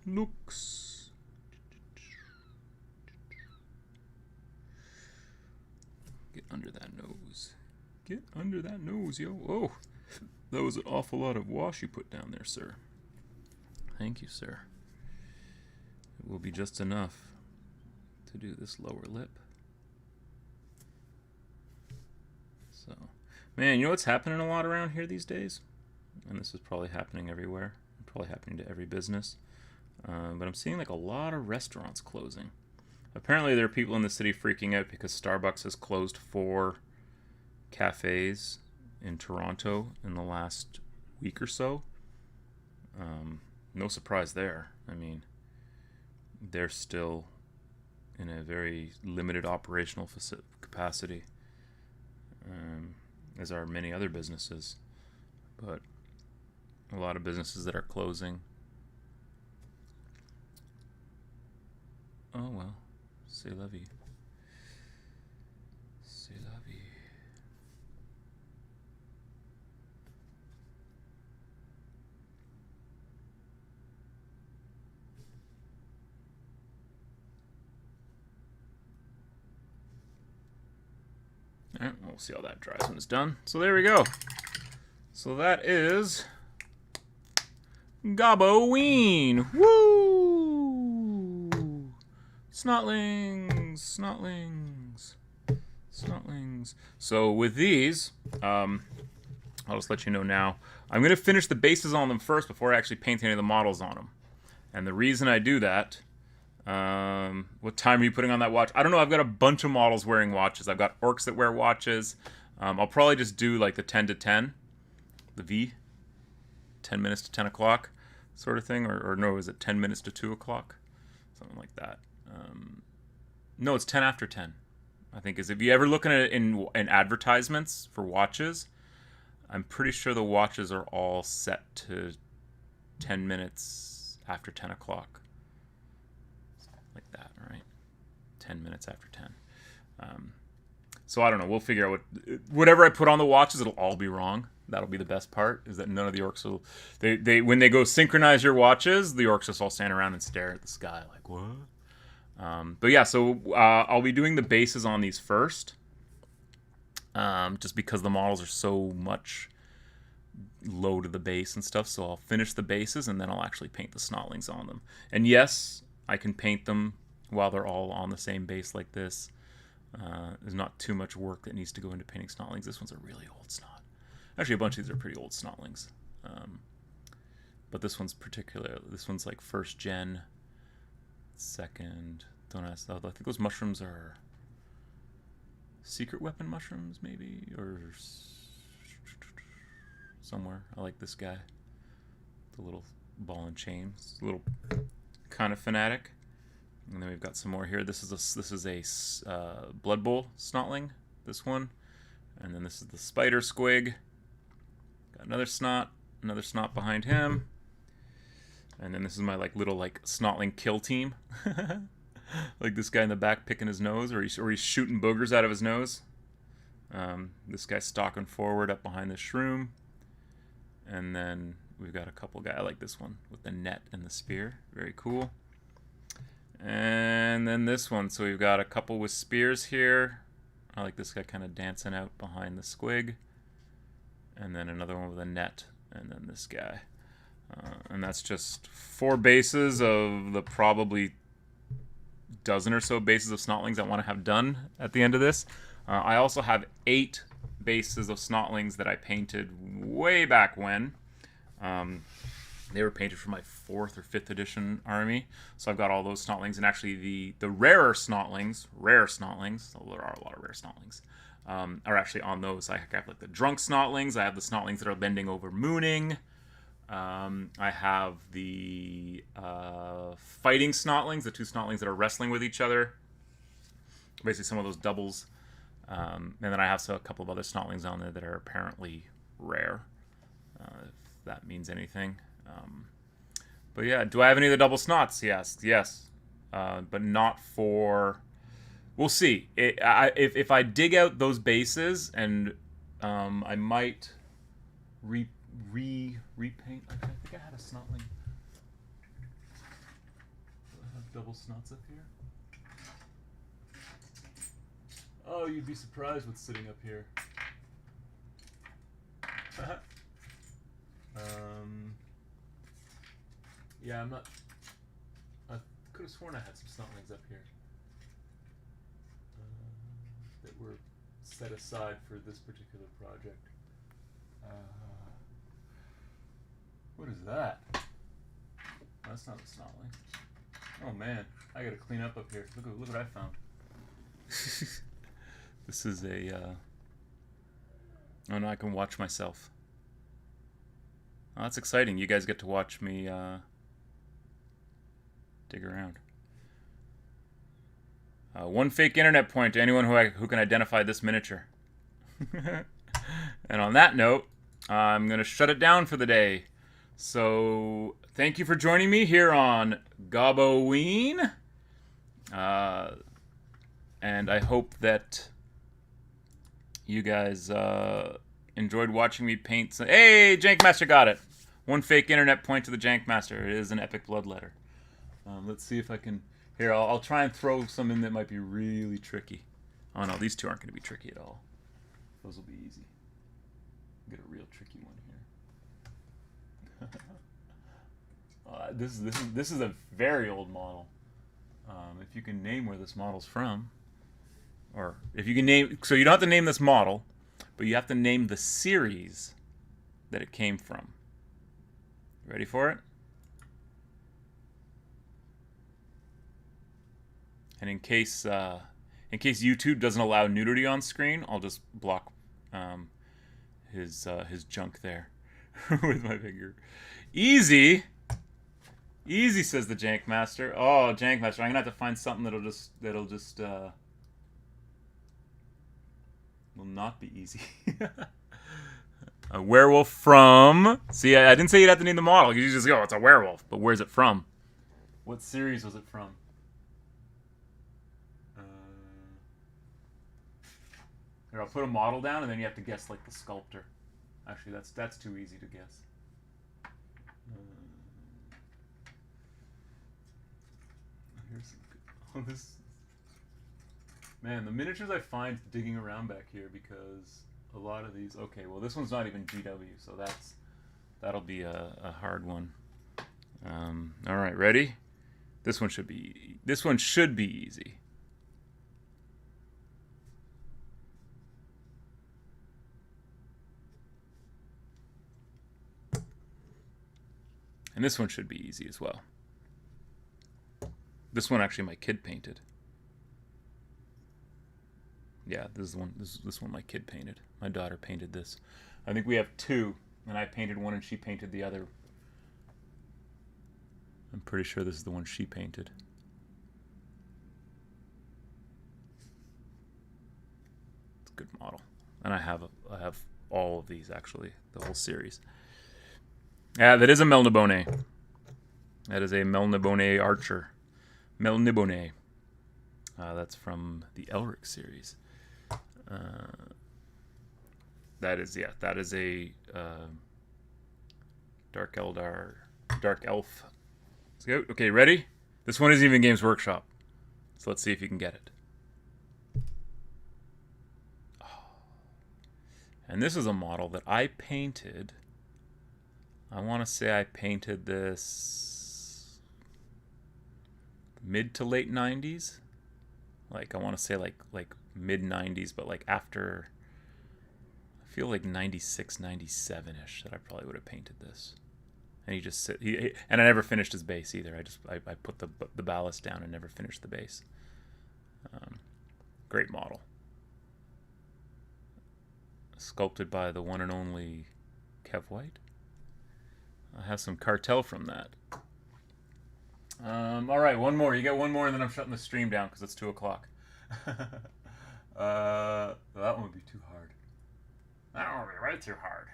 looks. Get under that nose. Get under that nose, yo. Oh, that was an awful lot of wash you put down there, sir. Thank you, sir. It will be just enough to do this lower lip. So, man, you know what's happening a lot around here these days? And this is probably happening everywhere. Probably happening to every business. But I'm seeing like a lot of restaurants closing. Apparently there are people in the city freaking out because Starbucks has closed 4 cafes in Toronto in the last week or so. No surprise there. I mean, they're still in a very limited operational capacity, as are many other businesses. But a lot of businesses that are closing. Oh well, c'est la vie. C'est la vie. Alright, we'll see how that dries when it's done. So there we go. So that is GOBBOWEEN! Woo! Snotlings! Snotlings! Snotlings. So with these, I'll just let you know now. I'm going to finish the bases on them first before I actually paint any of the models on them. And the reason I do that, what time are you putting on that watch? I don't know, I've got a bunch of models wearing watches. I've got orcs that wear watches. I'll probably just do like the 10 to 10, the V, 10 minutes to 10 o'clock sort of thing. Or no, is it 10 minutes to 2 o'clock? Something like that. No, it's 10 after 10. I think is if you ever looking at it in advertisements for watches, I'm pretty sure the watches are all set to 10 minutes after 10 o'clock. Like that, right? 10 minutes after 10. So I don't know. We'll figure out whatever I put on the watches, it'll all be wrong. That'll be the best part, is that none of the orcs will... They when they go synchronize your watches, the orcs just all stand around and stare at the sky like, what? But yeah, so I'll be doing the bases on these first. Just because the models are so much low to the base and stuff. So I'll finish the bases, and then I'll actually paint the snotlings on them. And yes, I can paint them while they're all on the same base like this. There's not too much work that needs to go into painting snotlings. This one's a really old snot. Actually, a bunch of these are pretty old snotlings. But this one's like first gen, second. Don't ask. I think those mushrooms are secret weapon mushrooms, maybe, or somewhere. I like this guy, the little ball and chain. It's a little kind of fanatic. And then we've got some more here. This is a Blood Bowl snotling. This one, and then this is the spider squig. Got another snot behind him, and then this is my little snotling kill team. Like this guy in the back picking his nose, or he's shooting boogers out of his nose. This guy's stalking forward up behind the shroom. And then we've got a couple guys. I like this one with the net and the spear. Very cool. And then this one. So we've got a couple with spears here. I like this guy kind of dancing out behind the squig. And then another one with a net. And then this guy. And that's just 4 bases of the probably dozen or so bases of snotlings I want to have done at the end of this. I also have 8 bases of snotlings that I painted way back when. They were painted for my 4th or 5th edition army. So I've got all those snotlings, and actually the rare snotlings, so there are a lot of rare snotlings, are actually on those. I have the drunk snotlings, I have the snotlings that are bending over mooning. I have the fighting snotlings, the 2 snotlings that are wrestling with each other. Basically some of those doubles. And then I have a couple of other snotlings on there that are apparently rare, if that means anything. But yeah, do I have any of the double snots? Yes. But not for... We'll see. If I dig out those bases, and I might repaint. I think I had a snotling. Do I have double snots up here? Oh, you'd be surprised what's sitting up here. Yeah, I'm not... I could have sworn I had some snotlings up here that were set aside for this particular project. What is that? Oh, that's not a snotling. Oh man, I gotta clean up here. Look what I found. This is a... Oh no, I can watch myself. Oh, that's exciting. You guys get to watch me dig around. 1 fake internet point to anyone who can identify this miniature. And on that note, I'm going to shut it down for the day. So, thank you for joining me here on GOBBOWEEN. And I hope that you guys enjoyed watching me paint some... Hey, Jankmaster got it! 1 fake internet point to the Jankmaster. It is an epic blood letter. Let's see if I can... Here, I'll try and throw some in that might be really tricky. Oh no, these 2 aren't going to be tricky at all. Those will be easy. Get a real tricky one here. This is a very old model. If you can name where this model's from, or if you can name... So you don't have to name this model, but you have to name the series that it came from. Ready for it? And in case YouTube doesn't allow nudity on screen, I'll just block his junk there with my finger. Easy, says the Jankmaster. Oh, Jankmaster, I'm gonna have to find something that'll just will not be easy. A werewolf from... See, I didn't say you'd have to name the model. You just go, it's a werewolf. But where's it from? What series was it from? Here, I'll put a model down, and then you have to guess, the sculptor. Actually, that's too easy to guess. Here's some good, oh, this. Man, the miniatures I find digging around back here, because a lot of these. Okay, well this one's not even GW, so that'll be a hard one. All right, ready? This one should be easy. And this one should be easy as well. This one actually my kid painted. Yeah, this is one. This one my kid painted. My daughter painted this. I think we have two, and I painted one and she painted the other. I'm pretty sure this is the one she painted. It's a good model, and I have all of these actually, the whole series. Yeah, that is a Melnibone. That is a Melnibone Archer. Melnibone. That's from the Elric series. That is a Dark Elf. Let's go. Okay, ready? This one isn't even Games Workshop, so let's see if you can get it. Oh. And this is a model that I painted. I want to say I painted this mid to late 90s. Like, I want to say like mid 90s, but like after, I feel like 96, 97-ish that I probably would have painted this. And he just and I never finished his base either. I put the ballast down and never finished the base. Great model. Sculpted by the one and only Kev White. I have some cartel from that. All right, one more. You get one more, and then I'm shutting the stream down because it's 2 o'clock. That one would be too hard. That one would be way too hard.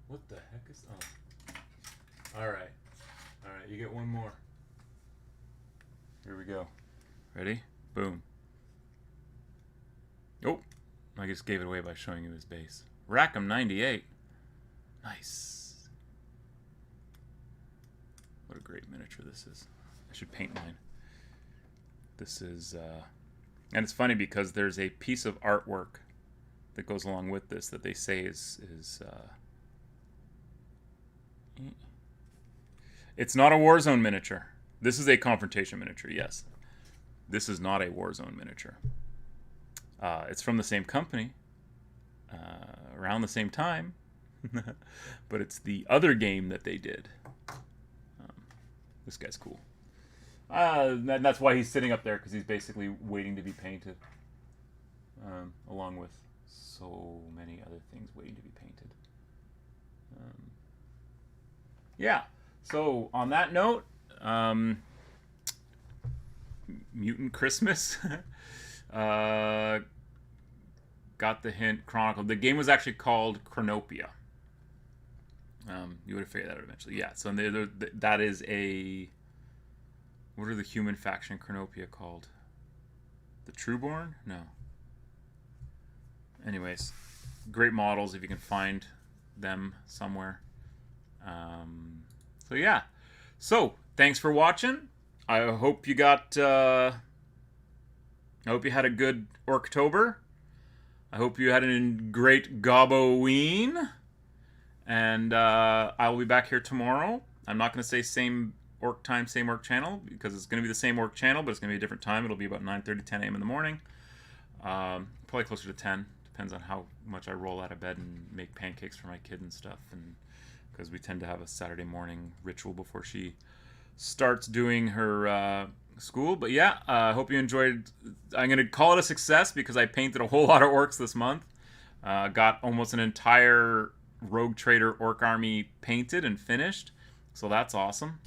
What the heck is? Oh. All right. You get one more. Here we go. Ready? Boom. Oh, I just gave it away by showing you his base. Rackham 98. Nice. What a great miniature this is. I should paint mine. This is, and it's funny because there's a piece of artwork that goes along with this that they say is it's not a Warzone miniature. This is a confrontation miniature, yes. This is not a Warzone miniature. It's from the same company, around the same time, but it's the other game that they did. This guy's cool. And that's why he's sitting up there, because he's basically waiting to be painted, along with so many other things waiting to be painted. Yeah, so on that note, Mutant Christmas. Got the hint. Chronicle. The game was actually called Chronopia. You would have figured that out eventually. Yeah, so that is a... What are the human faction Chronopia called? The Trueborn? No. Anyways, great models if you can find them somewhere. So yeah. So, thanks for watching. I hope you got... I hope you had a good ORKTOBER. I hope you had a great GOBBOWEEN. And I will be back here tomorrow. I'm not going to say same Orc time, same Orc channel, because it's going to be the same Orc channel, but it's going to be a different time. It'll be about 9:30, 10 a.m. in the morning. Probably closer to 10. Depends on how much I roll out of bed and make pancakes for my kid and stuff. And because we tend to have a Saturday morning ritual before she starts doing her school. But yeah, I hope you enjoyed. I'm going to call it a success because I painted a whole lot of orcs this month. Got almost an entire Rogue Trader orc army painted and finished. So that's awesome.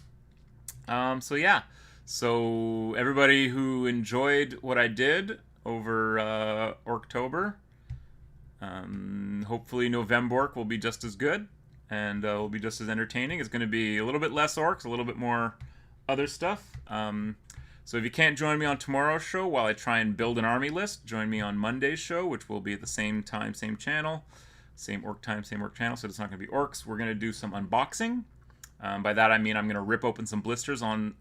So yeah. So everybody who enjoyed what I did over ORKTOBER, hopefully November will be just as good. And will be just as entertaining. It's going to be a little bit less orcs, a little bit more other stuff. So if you can't join me on tomorrow's show while I try and build an army list, join me on Monday's show, which will be at the same time, same channel. Same orc time, same orc channel, so it's not going to be orcs. We're going to do some unboxing. By that I mean I'm going to rip open some blisters on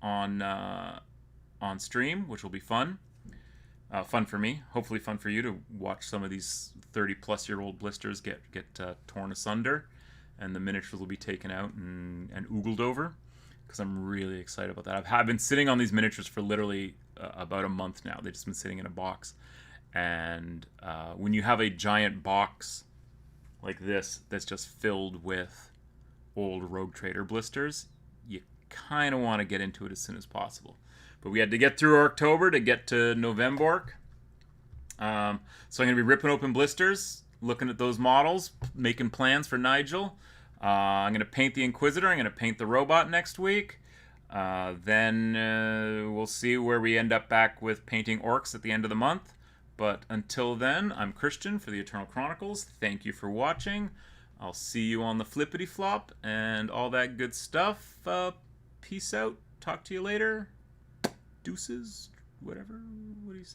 stream, which will be fun. Fun for me, hopefully fun for you to watch some of these 30-plus-year-old blisters get torn asunder, and the miniatures will be taken out and oogled over, because I'm really excited about that. I've been sitting on these miniatures for literally about a month now. They've just been sitting in a box, and when you have a giant box like this that's just filled with old Rogue Trader blisters, you kind of want to get into it as soon as possible. But we had to get through October to get to November. So I'm going to be ripping open blisters, looking at those models, making plans for Nigel. I'm going to paint the Inquisitor. I'm going to paint the robot next week. Then we'll see where we end up back with painting orcs at the end of the month. But until then, I'm Christian for the Eternal Chronicles. Thank you for watching. I'll see you on the flippity flop and all that good stuff. Peace out. Talk to you later. Deuces. Whatever. What do you say?